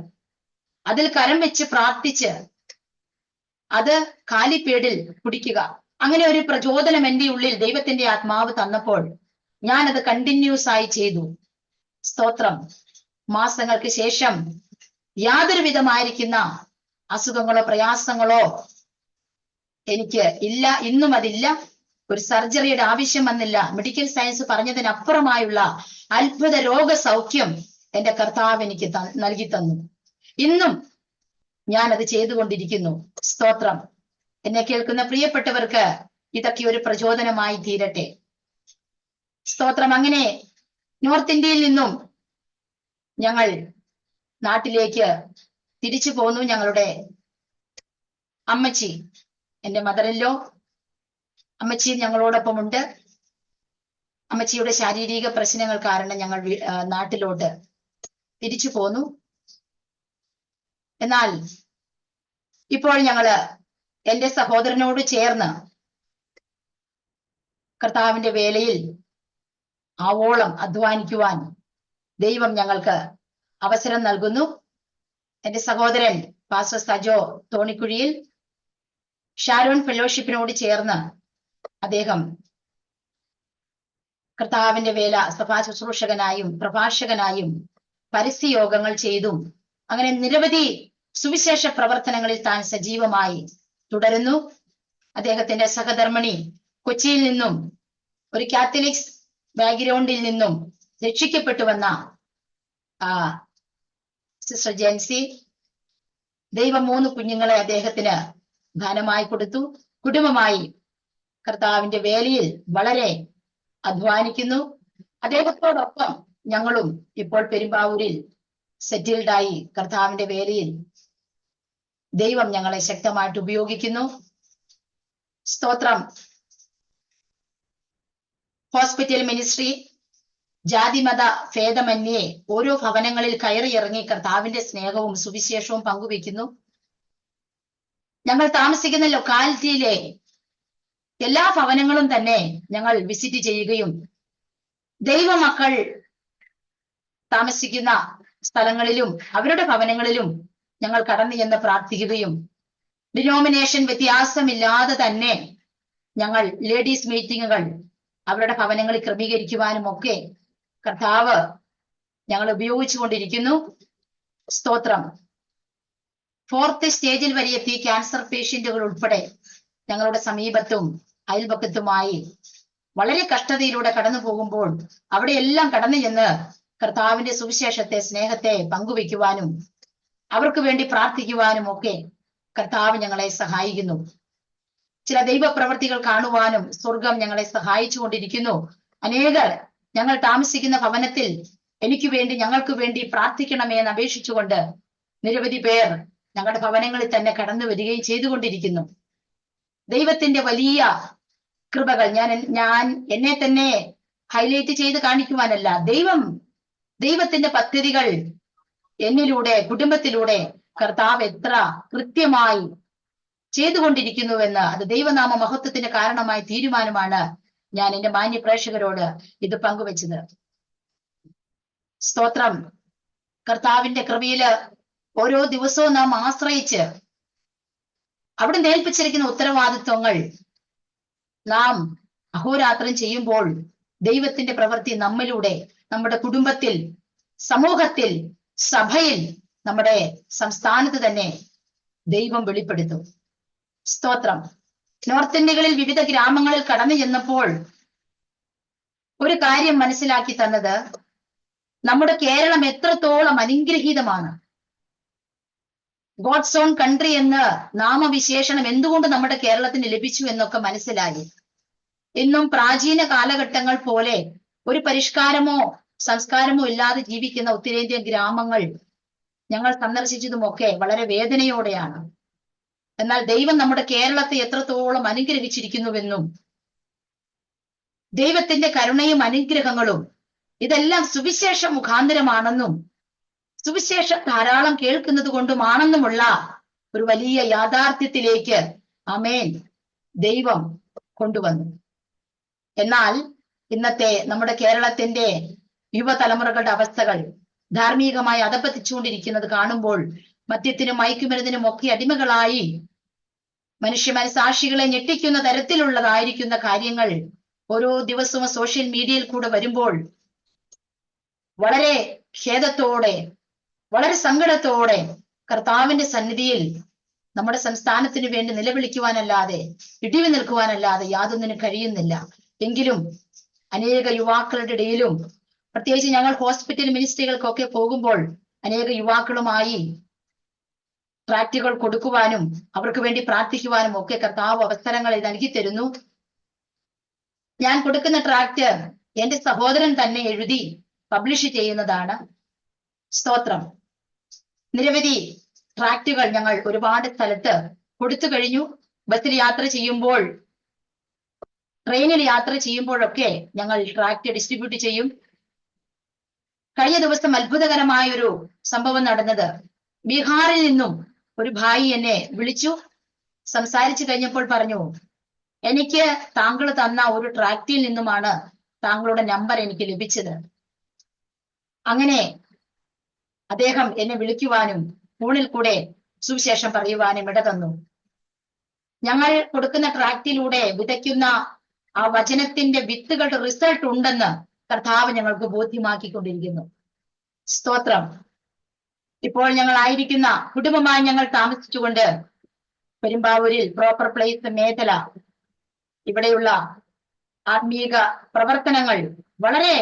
അതിൽ കരം വെച്ച് പ്രാർത്ഥിച്ച് അത് കാലിപ്പേടിൽ കുടിക്കുക. അങ്ങനെ ഒരു പ്രചോദനം എന്റെ ഉള്ളിൽ ദൈവത്തിന്റെ ആത്മാവ് തന്നപ്പോൾ ഞാനത് കണ്ടിന്യൂസ് ആയി ചെയ്തു. സ്തോത്രം. മാസങ്ങൾക്ക് ശേഷം യാതൊരു വിധമായിരിക്കുന്ന അസുഖങ്ങളോ പ്രയാസങ്ങളോ എനിക്ക് ഇല്ല, ഇന്നും അതില്ല. ഒരു സർജറിയുടെ ആവശ്യം വന്നില്ല. മെഡിക്കൽ സയൻസ് പറഞ്ഞതിനപ്പുറമായുള്ള അത്ഭുത രോഗസൗഖ്യം എന്റെ കർത്താവ് എനിക്ക് നൽകി തന്നു. ഇന്നും ഞാൻ അത് ചെയ്തുകൊണ്ടിരിക്കുന്നു. സ്തോത്രം. എന്നെ കേൾക്കുന്ന പ്രിയപ്പെട്ടവർക്ക് ഇതൊക്കെ ഒരു പ്രചോദനമായി തീരട്ടെ. സ്തോത്രം. അങ്ങനെ നോർത്ത് ഇന്ത്യയിൽ നിന്നും ഞങ്ങൾ നാട്ടിലേക്ക് തിരിച്ചു പോന്നു. ഞങ്ങളുടെ അമ്മച്ചി, എന്റെ മദറിലോ അമ്മച്ചിയും ഞങ്ങളോടൊപ്പം ഉണ്ട്. അമ്മച്ചിയുടെ ശാരീരിക പ്രശ്നങ്ങൾ കാരണം ഞങ്ങൾ നാട്ടിലോട്ട് തിരിച്ചു പോന്നു. എന്നാൽ ഇപ്പോൾ ഞങ്ങള് എന്റെ സഹോദരനോട് ചേർന്ന് കർത്താവിന്റെ വേലയിൽ ആവോളം അധ്വാനിക്കുവാൻ ദൈവം ഞങ്ങൾക്ക് അവസരം നൽകുന്നു. എന്റെ സഹോദരൻ പാസ്റ്റർ സജോ തോണിക്കുഴിയിൽ ഷാരോൺ ഫെലോഷിപ്പിനോട് ചേർന്ന് അദ്ദേഹം കർത്താവിന്റെ വേല സഭാ ശുശ്രൂഷകനായും പ്രഭാഷകനായും പരസ്യയോഗങ്ങൾ ചെയ്തും അങ്ങനെ നിരവധി സുവിശേഷ പ്രവർത്തനങ്ങളിൽ താൻ സജീവമായി തുടരുന്നു. അദ്ദേഹത്തിന്റെ സഹധർമ്മിണി കൊച്ചിയിൽ നിന്നും ഒരു കാത്തലിക്സ് ബാക്ക്ഗ്രൗണ്ടിൽ നിന്നും രക്ഷിക്കപ്പെട്ടു വന്ന സിസ്റ്റർ ജെൻസി, ദൈവം 3 കുഞ്ഞുങ്ങളെ അദ്ദേഹത്തിന് ദാനമായി കൊടുത്തു. കുടുംബമായി കർത്താവിന്റെ വേലയിൽ വളരെ അധ്വാനിക്കുന്നു. അദ്ദേഹത്തോടൊപ്പം ഞങ്ങളും ഇപ്പോൾ പെരുമ്പാവൂരിൽ സെറ്റിൽഡായി കർത്താവിന്റെ വേലയിൽ ദൈവം ഞങ്ങളെ ശക്തമായിട്ട് ഉപയോഗിക്കുന്നു. സ്തോത്രം. ഹോസ്പിറ്റൽ മിനിസ്ട്രി ജാതിമത ഭേദമന്യേ ഓരോ ഭവനങ്ങളിൽ കയറിയിറങ്ങി കർത്താവിന്റെ സ്നേഹവും സുവിശേഷവും പങ്കുവെക്കുന്നു. ഞങ്ങൾ താമസിക്കുന്ന ലൊക്കാലിറ്റിയിലെ എല്ലാ ഭവനങ്ങളും തന്നെ ഞങ്ങൾ വിസിറ്റ് ചെയ്യുകയും ദൈവമക്കൾ താമസിക്കുന്ന സ്ഥലങ്ങളിലും അവരുടെ ഭവനങ്ങളിലും ഞങ്ങൾ കടന്നു ചെന്ന് പ്രാർത്ഥിക്കുകയും ഡിനോമിനേഷൻ വ്യത്യാസമില്ലാതെ തന്നെ ഞങ്ങൾ ലേഡീസ് മീറ്റിങ്ങുകൾ അവരുടെ ഭവനങ്ങളിൽ ക്രമീകരിക്കുവാനും ഒക്കെ കർത്താവ് ഞങ്ങൾ ഉപയോഗിച്ചു കൊണ്ടിരിക്കുന്നു. സ്തോത്രം. 4th സ്റ്റേജിൽ വരെ എത്തി ക്യാൻസർ പേഷ്യന്റുകൾ ഉൾപ്പെടെ ഞങ്ങളുടെ സമീപത്തും അയൽപക്കത്തുമായി വളരെ കഷ്ടതയിലൂടെ കടന്നു പോകുമ്പോൾ അവിടെയെല്ലാം കടന്നു ചെന്ന് കർത്താവിന്റെ സുവിശേഷത്തെ, സ്നേഹത്തെ പങ്കുവെക്കുവാനും അവർക്ക് വേണ്ടി പ്രാർത്ഥിക്കുവാനും ഒക്കെ കർത്താവ് ഞങ്ങളെ സഹായിക്കുന്നു. ചില ദൈവപ്രവർത്തികൾ കാണുവാനും സ്വർഗം ഞങ്ങളെ സഹായിച്ചു കൊണ്ടിരിക്കുന്നു. അനേകർ ഞങ്ങൾ താമസിക്കുന്ന ഭവനത്തിൽ എനിക്ക് വേണ്ടി, ഞങ്ങൾക്ക് വേണ്ടി പ്രാർത്ഥിക്കണമേ എന്ന് അപേക്ഷിച്ചുകൊണ്ട് നിരവധി പേർ ഞങ്ങളുടെ ഭവനങ്ങളിൽ തന്നെ കടന്നു വരികയും ചെയ്തുകൊണ്ടിരിക്കുന്നു. ദൈവത്തിന്റെ വലിയ കൃപകൾ ഞാൻ എന്നെ തന്നെ ഹൈലൈറ്റ് ചെയ്ത് കാണിക്കുവാനല്ല, ദൈവത്തിന്റെ പദ്ധതികൾ എന്നിലൂടെ, കുടുംബത്തിലൂടെ കർത്താവ് എത്ര കൃത്യമായി ചെയ്തുകൊണ്ടിരിക്കുന്നുവെന്ന്, അത് ദൈവനാമ മഹത്വത്തിന് കാരണമായ തീരുമാനമാണ് ഞാൻ എന്റെ മാന്യ പ്രേക്ഷകരോട് ഇത് പങ്കുവെച്ചത്. സ്തോത്രം. കർത്താവിന്റെ കൃപയില് ഓരോ ദിവസവും നാം ആശ്രയിച്ച് അവിടെ ഏൽപ്പിച്ചിരിക്കുന്ന ഉത്തരവാദിത്വങ്ങൾ നാം അഹോരാത്രം ചെയ്യുമ്പോൾ ദൈവത്തിന്റെ പ്രവൃത്തി നമ്മിലൂടെ, നമ്മുടെ കുടുംബത്തിൽ, സമൂഹത്തിൽ, സഭയിൽ, നമ്മുടെ സംസ്ഥാനത്ത് തന്നെ ദൈവം വെളിപ്പെടുത്തും. സ്തോത്രം. നോർത്ത് ഇന്ത്യകളിൽ വിവിധ ഗ്രാമങ്ങളിൽ കടന്നു ചെന്നപ്പോൾ ഒരു കാര്യം മനസ്സിലാക്കി തന്നത്, നമ്മുടെ കേരളം എത്രത്തോളം അനുഗ്രഹീതമാണ്. ഗോഡ്സ് ഓൺ കൺട്രി എന്ന് നാമവിശേഷണം എന്തുകൊണ്ട് നമ്മുടെ കേരളത്തിന് ലഭിച്ചു എന്നൊക്കെ മനസ്സിലായി. ഇന്നും പ്രാചീന കാലഘട്ടങ്ങൾ പോലെ ഒരു പരിഷ്കാരമോ സംസ്കാരമോ ഇല്ലാതെ ജീവിക്കുന്ന ഉത്തരേന്ത്യൻ ഗ്രാമങ്ങൾ ഞങ്ങൾ സന്ദർശിച്ചതുമൊക്കെ വളരെ വേദനയോടെയാണ്. എന്നാൽ ദൈവം നമ്മുടെ കേരളത്തെ എത്രത്തോളം അനുഗ്രഹിച്ചിരിക്കുന്നുവെന്നും ദൈവത്തിന്റെ കരുണയും അനുഗ്രഹങ്ങളും ഇതെല്ലാം സുവിശേഷ മുഖാന്തരമാണെന്നും സുവിശേഷം ധാരാളം കേൾക്കുന്നത് കൊണ്ടുമാണെന്നുമുള്ള ഒരു വലിയ യാഥാർത്ഥ്യത്തിലേക്ക് ആമേൻ ദൈവം കൊണ്ടുവന്നു. എന്നാൽ ഇന്നത്തെ നമ്മുടെ കേരളത്തിന്റെ യുവതലമുറകളുടെ അവസ്ഥകൾ ധാർമ്മികമായി അധപ്പതിച്ചുകൊണ്ടിരിക്കുന്നത് കാണുമ്പോൾ മദ്യത്തിനും മയക്കുമരുന്നിനും ഒക്കെ അടിമകളായി മനുഷ്യ മനസാക്ഷികളെ ഞെട്ടിക്കുന്ന തരത്തിലുള്ളതായിരിക്കുന്ന കാര്യങ്ങൾ ഓരോ ദിവസവും സോഷ്യൽ മീഡിയയിൽ കൂടെ വരുമ്പോൾ വളരെ ഖേദത്തോടെ, വളരെ സങ്കടത്തോടെ കർത്താവിന്റെ സന്നിധിയിൽ നമ്മുടെ സംസ്ഥാനത്തിന് വേണ്ടി നിലവിളിക്കുവാനല്ലാതെ, ഇടിവ് നിൽക്കുവാനല്ലാതെ യാതൊന്നിനും കഴിയുന്നില്ല. എങ്കിലും അനേക യുവാക്കളുടെ ഇടയിലും, പ്രത്യേകിച്ച് ഞങ്ങൾ ഹോസ്പിറ്റൽ മിനിസ്ട്രികൾക്കൊക്കെ പോകുമ്പോൾ അനേക യുവാക്കളുമായി ട്രാക്റ്റുകൾ കൊടുക്കുവാനും അവർക്ക് വേണ്ടി പ്രാർത്ഥിക്കുവാനും ഒക്കെ കർത്താവ് അവസരങ്ങൾ നൽകി തരുന്നു. ഞാൻ കൊടുക്കുന്ന ട്രാക്റ്റ് എന്റെ സഹോദരൻ തന്നെ എഴുതി പബ്ലിഷ് ചെയ്യുന്നതാണ്. സ്തോത്രം. നിരവധി ട്രാക്റ്റുകൾ ഞങ്ങൾ ഒരുപാട് സ്ഥലത്ത് കൊടുത്തു കഴിഞ്ഞു. ബസ്സിൽ യാത്ര ചെയ്യുമ്പോൾ ട്രെയിനിൽ യാത്ര ചെയ്യുമ്പോഴൊക്കെ ഞങ്ങൾ ട്രാക്ട് ഡിസ്ട്രിബ്യൂട്ട് ചെയ്യും. കഴിഞ്ഞ ദിവസം അത്ഭുതകരമായ ഒരു സംഭവം നടന്നത്, ബീഹാറിൽ നിന്നും ഒരു ഭായി എന്നെ വിളിച്ചു. സംസാരിച്ചു കഴിഞ്ഞപ്പോൾ പറഞ്ഞു, എനിക്ക് താങ്കൾ തന്ന ഒരു ട്രാക്റ്റിൽ നിന്നുമാണ് താങ്കളുടെ നമ്പർ എനിക്ക് ലഭിച്ചത്. അങ്ങനെ അദ്ദേഹം എന്നെ വിളിക്കുവാനും ഫോണിൽ കൂടെ സുവിശേഷം പറയുവാനും ഇട തന്നു. ഞങ്ങൾ കൊടുക്കുന്ന ട്രാക്റ്റിലൂടെ വിതയ്ക്കുന്ന ആ വചനത്തിന്റെ വിത്തുകളുടെ റിസൾട്ട് ഉണ്ടെന്ന് കർത്താവ് ഞങ്ങൾക്ക് ബോധ്യമാക്കിക്കൊണ്ടിരിക്കുന്നു. സ്തോത്രം. ഇപ്പോൾ ഞങ്ങൾ ആയിരിക്കുന്ന കുടുംബമായി ഞങ്ങൾ താമസിച്ചുകൊണ്ട് പെരുമ്പാവൂരിൽ പ്രോപ്പർ പ്ലേസ് മേഖല, ഇവിടെയുള്ള ആത്മീക പ്രവർത്തനങ്ങൾ വളരെ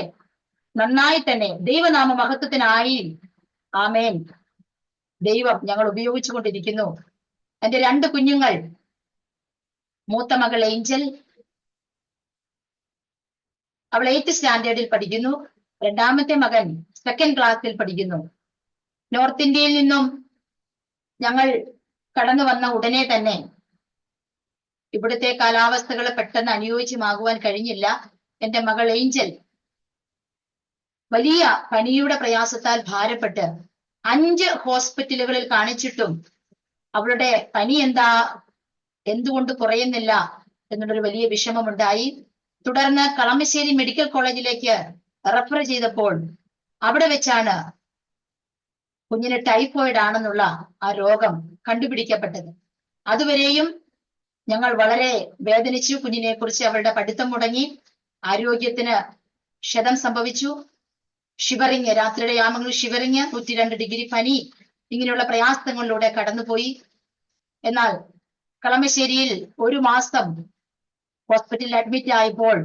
നന്നായി തന്നെ ദൈവനാമ മഹത്വത്തിനായി ആമേൻ ദൈവം ഞങ്ങൾ ഉപയോഗിച്ചുകൊണ്ടിരിക്കുന്നു. എന്റെ 2 കുഞ്ഞുങ്ങൾ, മൂത്ത മകൾ ഏഞ്ചൽ, അവൾ 8th സ്റ്റാൻഡേർഡിൽ പഠിക്കുന്നു. 2ാമത്തെ മകൻ 2nd ക്ലാസ്സിൽ പഠിക്കുന്നു. നോർത്ത് ഇന്ത്യയിൽ നിന്നും ഞങ്ങൾ കടന്നു വന്ന ഉടനെ തന്നെ ഇവിടുത്തെ കാലാവസ്ഥകൾ പെട്ടെന്ന് അനുയോജ്യമാകുവാൻ കഴിഞ്ഞില്ല. എന്റെ മകൾ ഏഞ്ചൽ വലിയ പനിയുടെ പ്രയാസത്താൽ ഭാരപ്പെട്ട് 5 ഹോസ്പിറ്റലുകളിൽ കാണിച്ചിട്ടും അവളുടെ പനി എന്തുകൊണ്ട് കുറയുന്നില്ല എന്നുള്ളൊരു വലിയ വിഷമമുണ്ടായി. തുടർന്ന് കളമശ്ശേരി മെഡിക്കൽ കോളേജിലേക്ക് റെഫർ ചെയ്തപ്പോൾ അവിടെ വെച്ചാണ് കുഞ്ഞിന് ടൈഫോയിഡ് ആണെന്നുള്ള ആ രോഗം കണ്ടുപിടിക്കപ്പെട്ടത്. അതുവരെയും ഞങ്ങൾ വളരെ വേദനിച്ചു. കുഞ്ഞിനെ കുറിച്ച് അവളുടെ പഠിത്തം മുടങ്ങി, ആരോഗ്യത്തിന് ക്ഷതം സംഭവിച്ചു. ഷിവറിങ്, രാത്രിയുടെ യാമങ്ങളിൽ ഷിവറിങ്, 102 ഡിഗ്രി പനി, ഇങ്ങനെയുള്ള പ്രയാസങ്ങളിലൂടെ കടന്നുപോയി. എന്നാൽ കളമശ്ശേരിയിൽ 1 മാസം ഹോസ്പിറ്റലിൽ അഡ്മിറ്റ് ആയപ്പോൾ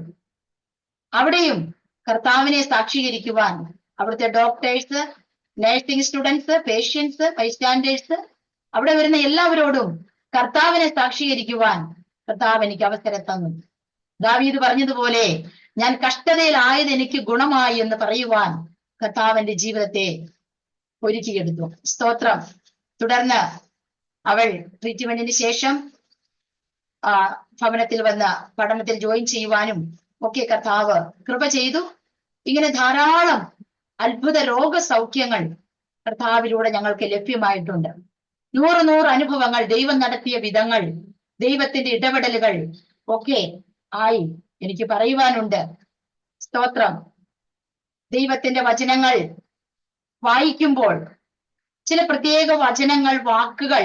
അവിടെയും കർത്താവിനെ സാക്ഷീകരിക്കുവാൻ അവിടുത്തെ doctors, nursing students, patients, bystanders, അവിടെ വരുന്ന എല്ലാവരോടും കർത്താവിനെ സാക്ഷീകരിക്കുവാൻ കർത്താവ് എനിക്ക് അവസരം തന്നു. ദാവീദ് പറഞ്ഞതുപോലെ, ഞാൻ കഷ്ടതയിലായത് എനിക്ക് ഗുണമായി എന്ന് പറയുവാൻ കർത്താവിന്റെ ജീവിതത്തെ ഒരുക്കിയെടുത്തു. സ്തോത്രം. തുടർന്ന് അവൾ ട്രീറ്റ്മെന്റിന് ശേഷം ഭവനത്തിൽ വന്ന് പഠനത്തിൽ ജോയിൻ ചെയ്യുവാനും ഒക്കെ കർത്താവ് കൃപ ചെയ്തു. ഇങ്ങനെ ധാരാളം അത്ഭുത രോഗസൗഖ്യങ്ങൾ കർത്താവിലൂടെ ഞങ്ങൾക്ക് ലഭ്യമായിട്ടുണ്ട്. 100 അനുഭവങ്ങൾ, ദൈവം നടത്തിയ വിധങ്ങൾ, ദൈവത്തിന്റെ ഇടപെടലുകൾ ഒക്കെ ആയി എനിക്ക് പറയുവാനുണ്ട്. സ്തോത്രം. ദൈവത്തിന്റെ വചനങ്ങൾ വായിക്കുമ്പോൾ ചില പ്രത്യേക വചനങ്ങൾ, വാക്കുകൾ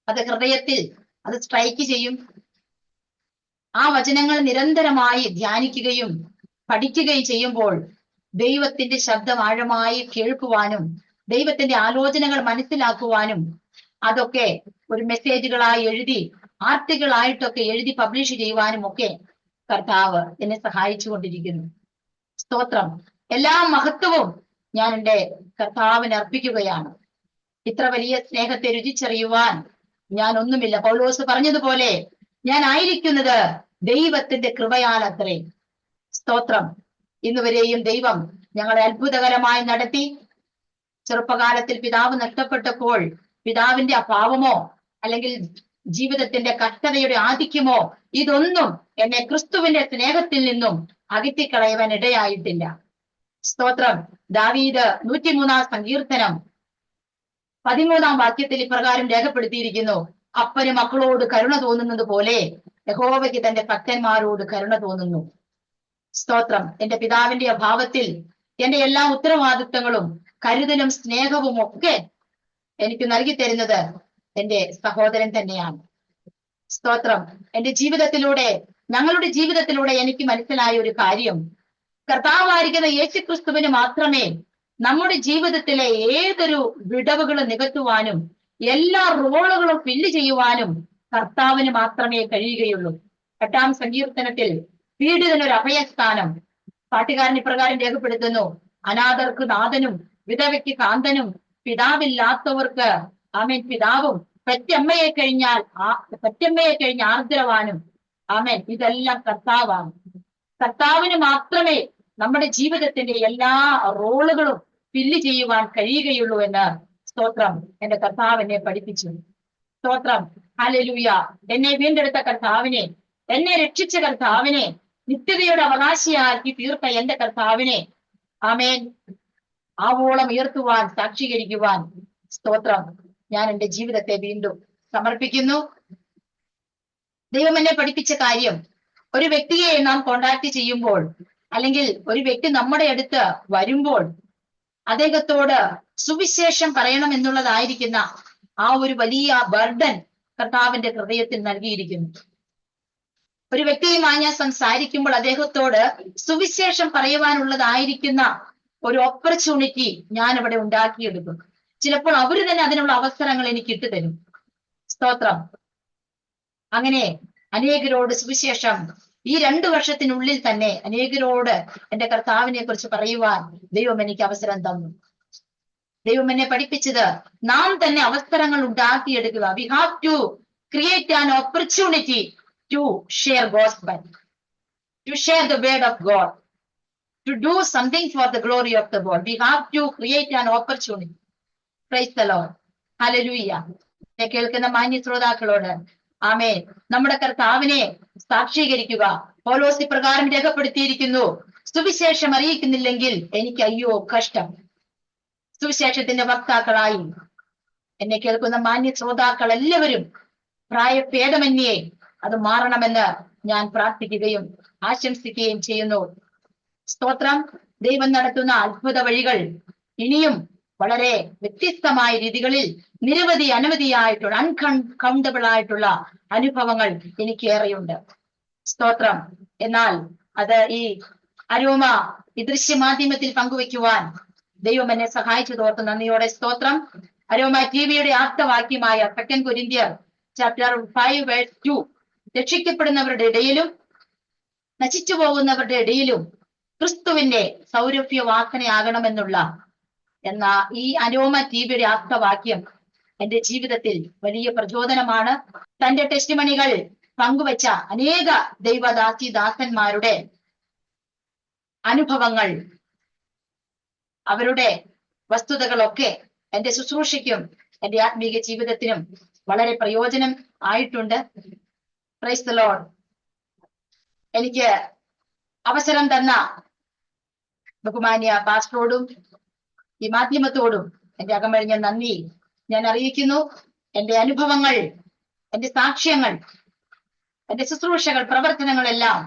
അത് ഹൃദയത്തിൽ അത് സ്ട്രൈക്ക് ചെയ്യും. ആ വചനങ്ങൾ നിരന്തരമായി ധ്യാനിക്കുകയും പഠിക്കുകയും ചെയ്യുമ്പോൾ ദൈവത്തിന്റെ ശബ്ദം ആഴമായി കേൾക്കുവാനും ദൈവത്തിന്റെ ആലോചനകൾ മനസ്സിലാക്കുവാനും അതൊക്കെ ഒരു മെസ്സേജുകളായി എഴുതി, ആർട്ടിക്കിളായിട്ടൊക്കെ എഴുതി പബ്ലിഷ് ചെയ്യുവാനും ഒക്കെ കർത്താവ് എന്നെ സഹായിച്ചു കൊണ്ടിരിക്കുന്നു. സ്തോത്രം. എല്ലാ മഹത്വവും ഞാൻ എൻ്റെ കർത്താവിന് അർപ്പിക്കുകയാണ്. ഇത്ര വലിയ സ്നേഹത്തെ രുചിച്ചറിയുവാൻ ഞാൻ ഒന്നുമില്ല. പൗലോസ് പറഞ്ഞതുപോലെ, ഞാൻ ആയിരിക്കുന്നത് ദൈവത്തിന്റെ കൃപയാൽ അത്രേ. സ്തോത്രം. ഇന്നുവരെയും ദൈവം ഞങ്ങളെ അത്ഭുതകരമായി നടത്തി. ചെറുപ്പകാലത്തിൽ പിതാവ് നഷ്ടപ്പെട്ടപ്പോൾ പിതാവിന്റെ അഭാവമോ അല്ലെങ്കിൽ ജീവിതത്തിന്റെ കഷ്ടതയുടെ ആധിക്യമോ ഇതൊന്നും എന്നെ ക്രിസ്തുവിന്റെ സ്നേഹത്തിൽ നിന്നും അകറ്റിക്കളയുവാൻ ഇടയായിട്ടില്ല. സ്തോത്രം. ദാവീദ് 103 സങ്കീർത്തനം 13 വാക്യത്തിൽ ഇപ്രകാരം രേഖപ്പെടുത്തിയിരിക്കുന്നു, അപ്പന് മക്കളോട് കരുണ തോന്നുന്നത് പോലെ യഹോവയ്ക്ക് തന്റെ ഭക്തന്മാരോട് കരുണ തോന്നുന്നു. സ്തോത്രം. എന്റെ പിതാവിന്റെ അഭാവത്തിൽ എന്റെ എല്ലാ ഉത്തരവാദിത്തങ്ങളും കരുതലും സ്നേഹവും ഒക്കെ എനിക്ക് നൽകി തരുന്നത് എന്റെ സഹോദരൻ തന്നെയാണ്. സ്തോത്രം. എന്റെ ജീവിതത്തിലൂടെ, ഞങ്ങളുടെ ജീവിതത്തിലൂടെ എനിക്ക് മനസ്സിലായ ഒരു കാര്യം, കർത്താവായിരിക്കുന്ന യേശുക്രിസ്തുവിന് മാത്രമേ നമ്മുടെ ജീവിതത്തിലെ ഏതൊരു വിടവുകൾ നികത്തുവാനും എല്ലാ റോളുകളും ഫില്ല് ചെയ്യുവാനും കർത്താവിന് മാത്രമേ കഴിയുകയുള്ളൂ. 8-ാം സങ്കീർത്തനത്തിൽ പീഡിതനൊരു അഭയസ്ഥാനം പാട്ടുകാരൻ ഇപ്രകാരം രേഖപ്പെടുത്തുന്നു, അനാഥർക്ക് നാഥനും വിധവയ്ക്ക് കാന്തനും പിതാവില്ലാത്തവർക്ക് ആമേൻ പിതാവും പെറ്റമ്മയെ കഴിഞ്ഞ് ആർദ്രവാനും. ആമേൻ. ഇതെല്ലാം കർത്താവാണ്. കർത്താവിന് മാത്രമേ നമ്മുടെ ജീവിതത്തിന്റെ എല്ലാ റോളുകളും ഫില്ല് ചെയ്യുവാൻ കഴിയുകയുള്ളൂ എന്ന് സ്തോത്രം എന്റെ കർത്താവ് എന്നെ പഠിപ്പിച്ചു. സ്തോത്രം. ഹല്ലേലൂയ. എന്നെ വീണ്ടെടുത്ത കർത്താവിനെ എന്നെ രക്ഷിച്ച കർത്താവിനെ, നിത്യതയുടെ അവകാശിയാക്കി തീർത്ത എന്റെ കർത്താവിനെ, ആമേൻ, ആവോളം ഉയർത്തുവാൻ, സാക്ഷീകരിക്കുവാൻ സ്തോത്രം, ഞാൻ എന്റെ ജീവിതത്തെ വീണ്ടും സമർപ്പിക്കുന്നു. ദൈവം എന്നെ പഠിപ്പിച്ച കാര്യം, ഒരു വ്യക്തിയെ നാം കോണ്ടാക്ട് ചെയ്യുമ്പോൾ, അല്ലെങ്കിൽ ഒരു വ്യക്തി നമ്മുടെ അടുത്ത് വരുമ്പോൾ അദ്ദേഹത്തോട് സുവിശേഷം പറയണം എന്നുള്ളതായിരിക്കുന്ന ആ ഒരു വലിയ ബർഡൻ കർത്താവിന്റെ ഹൃദയത്തിൽ നൽകിയിരിക്കുന്നു. ഒരു വ്യക്തിയുമായി ഞാൻ സംസാരിക്കുമ്പോൾ അദ്ദേഹത്തോട് സുവിശേഷം പറയുവാനുള്ളതായിരിക്കുന്ന ഒരു ഓപ്പർച്യൂണിറ്റി ഞാൻ അവിടെ ഉണ്ടാക്കിയെടുക്കും. ചിലപ്പോൾ അവര് തന്നെ അതിനുള്ള അവസരങ്ങൾ എനിക്ക് ഇട്ടുതരും. സ്തോത്രം. അങ്ങനെ അനേകരോട് സുവിശേഷം ഈ 2 വർഷത്തിനുള്ളിൽ തന്നെ അനേകരോട് എന്റെ കർത്താവിനെ കുറിച്ച് പറയുവാൻ ദൈവം എനിക്ക് അവസരം തന്നു. ദൈവം എന്നെ പഠിപ്പിച്ചത് നാം തന്നെ അവസരങ്ങൾ ഉണ്ടാക്കിയെടുക്കുക. We have to create an opportunity to share gospel, to share the word of God, to do something for the glory of the God. We have to create an opportunity. Praise the Lord. Hallelujah. എന്നെ കേൾക്കുന്ന മാന്യ ശ്രോതാക്കളോട്, ആമേൻ, നമ്മുടെ കർത്താവിനെ സാക്ഷീകരിക്കുക. പൗലോസ് ഇപ്രകാരം രേഖപ്പെടുത്തിയിരിക്കുന്നു, സുവിശേഷം അറിയിക്കുന്നില്ലെങ്കിൽ എനിക്ക് അയ്യോ കഷ്ടം. സുവിശേഷത്തിന്റെ വക്താക്കളായി എന്നെ കേൾക്കുന്ന മാന്യ ശ്രോതാക്കൾ എല്ലാവരും പ്രായഭേദമന്യേ അത് മാറണമെന്ന് ഞാൻ പ്രാർത്ഥിക്കുകയും ആശംസിക്കുകയും ചെയ്യുന്നു. സ്തോത്രം. ദൈവം നടത്തുന്ന അത്ഭുത വഴികൾ ഇനിയും വളരെ വ്യത്യസ്തമായ രീതികളിൽ നിരവധി അനവധിയായിട്ടുള്ള അൺകൗണ്ടബിൾ ആയിട്ടുള്ള അനുഭവങ്ങൾ എനിക്ക് ഏറെയുണ്ട്. സ്തോത്രം. എന്നാൽ അത് ഈ അരോമ ഈ ദൃശ്യമാധ്യമത്തിൽ പങ്കുവെക്കുവാൻ ദൈവം എന്നെ സഹായിച്ചതോർത്ത് നന്ദിയോടെ സ്തോത്രം. അരോമ ടിവിയുടെ ആപ്തവാക്യമായ 2 കൊരിന്ത്യർ ചാപ്റ്റർ 5:2 രക്ഷിക്കപ്പെടുന്നവരുടെ ഇടയിലും നശിച്ചു പോകുന്നവരുടെ ഇടയിലും ക്രിസ്തുവിന്റെ സൗരഭ്യ വാസനയാകണമെന്നുള്ള എന്ന ഈ അരോമ ടിവിയുടെ ആപ്തവാക്യം എന്റെ ജീവിതത്തിൽ വലിയ പ്രചോദനമാണ്. തന്റെ ടെസ്റ്റിമണികൾ പങ്കുവച്ച അനേക ദൈവദാസി ദാസന്മാരുടെ അനുഭവങ്ങൾ, അവരുടെ വസ്തുതകളൊക്കെ എന്റെ ശുശ്രൂഷയ്ക്കും എന്റെ ആത്മീക ജീവിതത്തിനും വളരെ പ്രയോജനം ആയിട്ടുണ്ട്. Price the Lord. എനിക്ക് അവസരം തന്ന ബഹുമാന്യ പാസ്റ്ററോടും ഈ മാധ്യമത്തോടും എന്റെ അകമഴിഞ്ഞ നന്ദി ഞാൻ അറിയിക്കുന്നു. എന്റെ അനുഭവങ്ങൾ, എന്റെ സാക്ഷ്യങ്ങൾ, എന്റെ ശുശ്രൂഷകൾ, പ്രവർത്തനങ്ങളെല്ലാം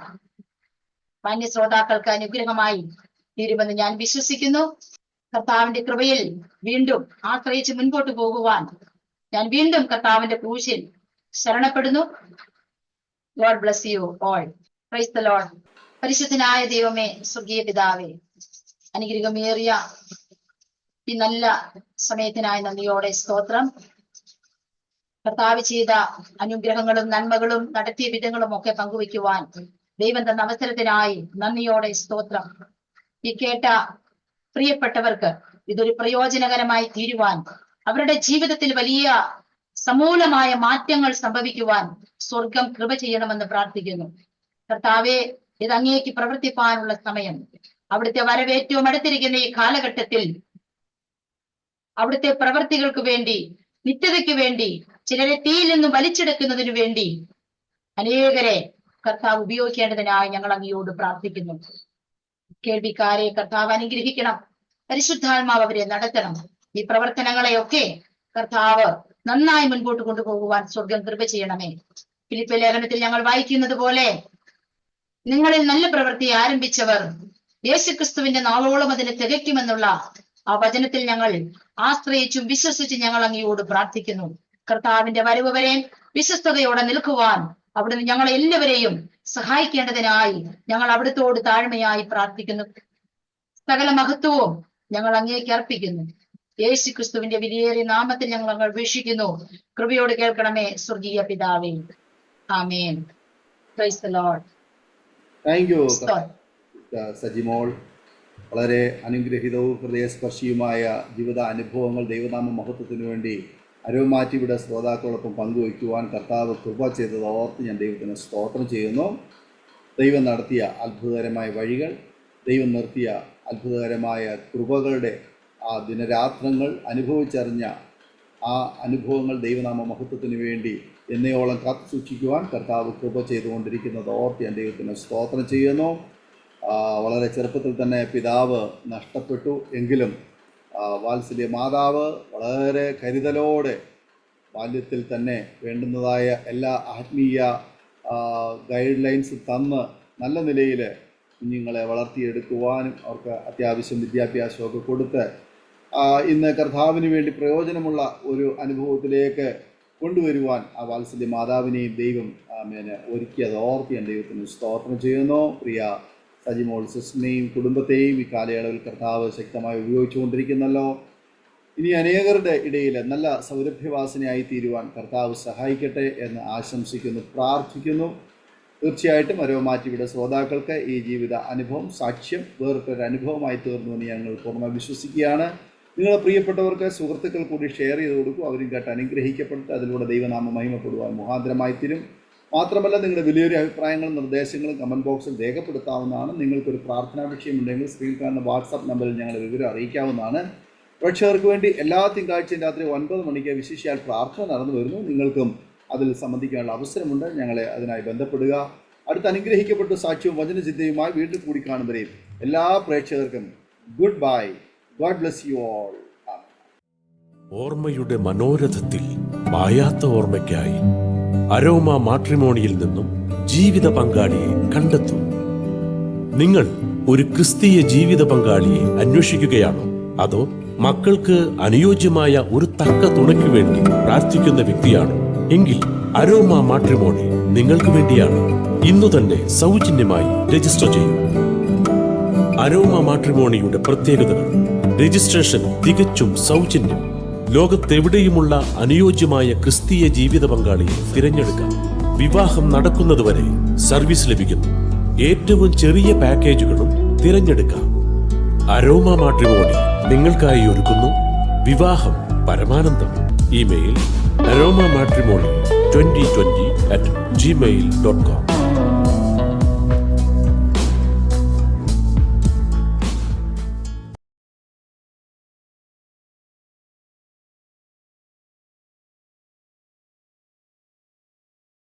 മാന്യ ശ്രോതാക്കൾക്ക് അനുഗ്രഹമായി തീരുമെന്ന് ഞാൻ വിശ്വസിക്കുന്നു. കർത്താവിന്റെ കൃപയിൽ വീണ്ടും ആശ്രയിച്ച് മുൻപോട്ട് പോകുവാൻ ഞാൻ വീണ്ടും കർത്താവിന്റെ ക്രൂശിൽ ശരണപ്പെടുന്നു. God bless you all. Praise the Lord. പരിശുദ്ധനായ ദൈവമേ, സ്വർഗീയ പിതാവേ, അനുഗ്രഹമേറിയ ഈ നല്ല സമയത്തിനായി നന്ദിയോടെ സ്തോത്രം. കർത്താവ് ചെയ്ത അനുഗ്രഹങ്ങളും നന്മകളും നടത്തിയ വിധങ്ങളും ഒക്കെ പങ്കുവയ്ക്കുവാൻ ദൈവം തന്ന അവസരത്തിനായി നന്ദിയോടെ സ്തോത്രം. ഈ കേട്ട പ്രിയപ്പെട്ടവർക്ക് ഇതൊരു പ്രയോജനകരമായി തീരുവാൻ, അവരുടെ ജീവിതത്തിൽ വലിയ സമൂലമായ മാറ്റങ്ങൾ സംഭവിക്കുവാൻ സ്വർഗം കൃപ ചെയ്യണമെന്ന് പ്രാർത്ഥിക്കുന്നു. കർത്താവെ, ഇത് അങ്ങേക്ക് പ്രവർത്തിപ്പാനുള്ള സമയം, അവിടുത്തെ വരവേറ്റവും അടുത്തിരിക്കുന്ന ഈ കാലഘട്ടത്തിൽ അവിടുത്തെ പ്രവർത്തികൾക്ക് വേണ്ടി, നിത്യതയ്ക്ക് വേണ്ടി, ചിലരെ തീയിൽ നിന്നും വലിച്ചെടുക്കുന്നതിനു വേണ്ടി അനേകരെ കർത്താവ് ഉപയോഗിക്കേണ്ടതിനായി ഞങ്ങൾ അങ്ങയോട് പ്രാർത്ഥിക്കുന്നു. കേൾവിക്കാരെ കർത്താവ് അനുഗ്രഹിക്കണം. പരിശുദ്ധാത്മാവ് അവരെ നടത്തണം. ഈ പ്രവർത്തനങ്ങളെയൊക്കെ കർത്താവ് നന്നായി മുൻപോട്ട് കൊണ്ടുപോകുവാൻ സ്വർഗം കൃപ ചെയ്യണമേ. ഫിലിപ്പിയ ലേഖനത്തിൽ ഞങ്ങൾ വായിക്കുന്നത് പോലെ, നിങ്ങളിൽ നല്ല പ്രവൃത്തി ആരംഭിച്ചവർ യേശുക്രിസ്തുവിന്റെ നാളോളം അതിനെ തികയ്ക്കുമെന്നുള്ള ആ വചനത്തിൽ ഞങ്ങൾ ആശ്രയിച്ചും വിശ്വസിച്ചും ഞങ്ങൾ അങ്ങയോട് പ്രാർത്ഥിക്കുന്നു. കർത്താവിന്റെ വരവ് വരെ വിശ്വസ്തയോടെ നിൽക്കുവാൻ അവിടുന്ന് ഞങ്ങളെ എല്ലാവരെയും സഹായിക്കേണ്ടതിനായി ഞങ്ങൾ അവിടുത്തോട് താഴ്മയായി പ്രാർത്ഥിക്കുന്നു. സകല മഹത്വവും ഞങ്ങൾ അങ്ങേക്ക് അർപ്പിക്കുന്നു. യേശു ക്രിസ്തുവിന്റെ വിലയേറിയ നാമത്തിൽ ഞങ്ങൾ അങ്ങ് അപേക്ഷിക്കുന്നു. കൃപയോട് കേൾക്കണമേ സ്വർഗീയ പിതാവേ. ആമേൻ. Praise the Lord. Thank you Sajimol. വളരെ അനുഗ്രഹീതവും ഹൃദയസ്പർശിയുമായ ജീവിത അനുഭവങ്ങൾ ദൈവനാമ മഹത്വത്തിനു വേണ്ടി അരോമ ടിവിയുടെ ശ്രോതാക്കളോടൊപ്പം പങ്കുവയ്ക്കുവാൻ കർത്താവ് കൃപ ചെയ്തത് ഓർത്ത് ഞാൻ ദൈവത്തിന് സ്തോത്രം ചെയ്യുന്നു. ദൈവം നടത്തിയ അത്ഭുതകരമായ വഴികൾ, ദൈവം നിർത്തിയ അത്ഭുതകരമായ കൃപകളുടെ ആ ദിനരാത്രങ്ങൾ അനുഭവിച്ചറിഞ്ഞ ആ അനുഭവങ്ങൾ ദൈവനാമ മഹത്വത്തിന് വേണ്ടി എന്നയോളം കാത്തു സൂക്ഷിക്കുവാൻ കർത്താവ് കൃപ ചെയ്തുകൊണ്ടിരിക്കുന്നത് ഓർത്ത് ഞാൻ ദൈവത്തിന് സ്തോത്രം ചെയ്യുന്നു. വളരെ ചെറുപ്പത്തിൽ തന്നെ പിതാവ് നഷ്ടപ്പെട്ടു എങ്കിലും വാത്സല്യ മാതാവ് വളരെ കരുതലോടെ ബാല്യത്തിൽ തന്നെ വേണ്ടുന്നതായ എല്ലാ ആത്മീയ ഗൈഡ് ലൈൻസ് തന്ന് നല്ല നിലയിൽ കുഞ്ഞുങ്ങളെ വളർത്തിയെടുക്കുവാനും അവർക്ക് അത്യാവശ്യം വിദ്യാഭ്യാസമൊക്കെ കൊടുത്ത് ഇന്ന് കർത്താവിന് വേണ്ടി പ്രയോജനമുള്ള ഒരു അനുഭവത്തിലേക്ക് കൊണ്ടുവരുവാൻ ആ വാത്സല്യ മാതാവിനെയും ദൈവം ഒരുക്കിയത് ഓർത്ത് ഞാൻ ദൈവത്തിന് സ്തോത്രം ചെയ്യുന്നു. പ്രിയ സജിമോൾ സിസ്റ്ററിനെയും കുടുംബത്തെയും ഈ കാലയളവിൽ കർത്താവ് ശക്തമായി ഉപയോഗിച്ചുകൊണ്ടിരിക്കുന്നല്ലോ. ഇനി അനേകരുടെ ഇടയിൽ നല്ല സൗരഭ്യവാസനയായി തീരുവാൻ കർത്താവ് സഹായിക്കട്ടെ എന്ന് ആശംസിക്കുന്നു, പ്രാർത്ഥിക്കുന്നു. തീർച്ചയായിട്ടും അരോമാറ്റിയുടെ ശ്രോതാക്കൾക്ക് ഈ ജീവിത അനുഭവം സാക്ഷ്യം വേറിട്ടൊരു അനുഭവമായി തീർന്നുവെന്ന് ഞങ്ങൾ പൂർണ്ണമായി വിശ്വസിക്കുകയാണ്. നിങ്ങളുടെ പ്രിയപ്പെട്ടവർക്ക് സുഹൃത്തുക്കൾ കൂടി ഷെയർ ചെയ്ത് കൊടുക്കും. അവരും കേട്ട് അനുഗ്രഹിക്കപ്പെട്ട് അതിലൂടെ ദൈവനാമം മഹിമപ്പെടുവാൻ മുഖാന്തരമായി തീരും. മാത്രമല്ല നിങ്ങളുടെ വലിയൊരു അഭിപ്രായങ്ങളും നിർദ്ദേശങ്ങളും കമൻറ്റ് ബോക്സിൽ രേഖപ്പെടുത്താവുന്നതാണ്. നിങ്ങൾക്കൊരു പ്രാർത്ഥനാ വിഷയമുണ്ടെങ്കിൽ സ്ക്രീൻ കാണുന്ന വാട്സാപ്പ് നമ്പറിൽ ഞങ്ങൾ വിവരം അറിയിക്കാവുന്നതാണ്. പ്രേക്ഷകർക്ക് വേണ്ടി എല്ലാ തിങ്കളാഴ്ചയും രാത്രി 9 മണിക്ക് വിശേഷിയാൽ പ്രാർത്ഥന നടന്നു വരുന്നു. നിങ്ങൾക്കും അതിൽ സംബന്ധിക്കാനുള്ള അവസരമുണ്ട്. ഞങ്ങളെ അതിനായി ബന്ധപ്പെടുക. അടുത്ത അനുഗ്രഹിക്കപ്പെട്ട സാക്ഷ്യവും വചനചിന്തയുമായി വീണ്ടും കൂടി കാണുമ്പോഴേയും എല്ലാ പ്രേക്ഷകർക്കും good bye. God bless you all. ഓർമ്മയുടെ മനോരഥത്തിൽ മായാത്ത ഓർമ്മയ്ക്കായി അരോമ മാട്രിമോണിയിൽ നിന്നും ജീവിത പങ്കാളിയെ കണ്ടെത്തൂ. നിങ്ങൾ ഒരു ക്രിസ്തീയ ജീവിത പങ്കാളിയെ അന്വേഷിക്കുകയാണോ? അതോ മക്കൾക്ക് അനുയോജ്യമായ ഒരു തക്ക തുണയ്ക്ക് വേണ്ടി പ്രാർത്ഥിക്കുന്ന വ്യക്തിയാണോ? എങ്കിൽ അരോമ മാട്രിമോണി നിങ്ങൾക്ക് വേണ്ടിയാണ്. ഇന്നു തന്നെ സൗജന്യമായി രജിസ്റ്റർ ചെയ്യൂ. അരോമ മാട്രിമോണിയുടെ പ്രത്യേകതകൾ: രജിസ്ട്രേഷൻ തികച്ചും സൗജന്യം. ലോകത്തെവിടെയുമുള്ള അനുയോജ്യമായ ക്രിസ്തീയ ജീവിത പങ്കാളിയെ തിരഞ്ഞെടുക്കാം. വിവാഹം നടക്കുന്നതുവരെ സർവീസ് ലഭിക്കുന്നു. ഏറ്റവും ചെറിയ പാക്കേജുകളും തിരഞ്ഞെടുക്കാം. അരോമ മാട്രിമോണി നിങ്ങൾക്കായി ഒരുക്കുന്നു വിവാഹം പരമാനന്ദം. Email aroma matrimony2020@gmail.com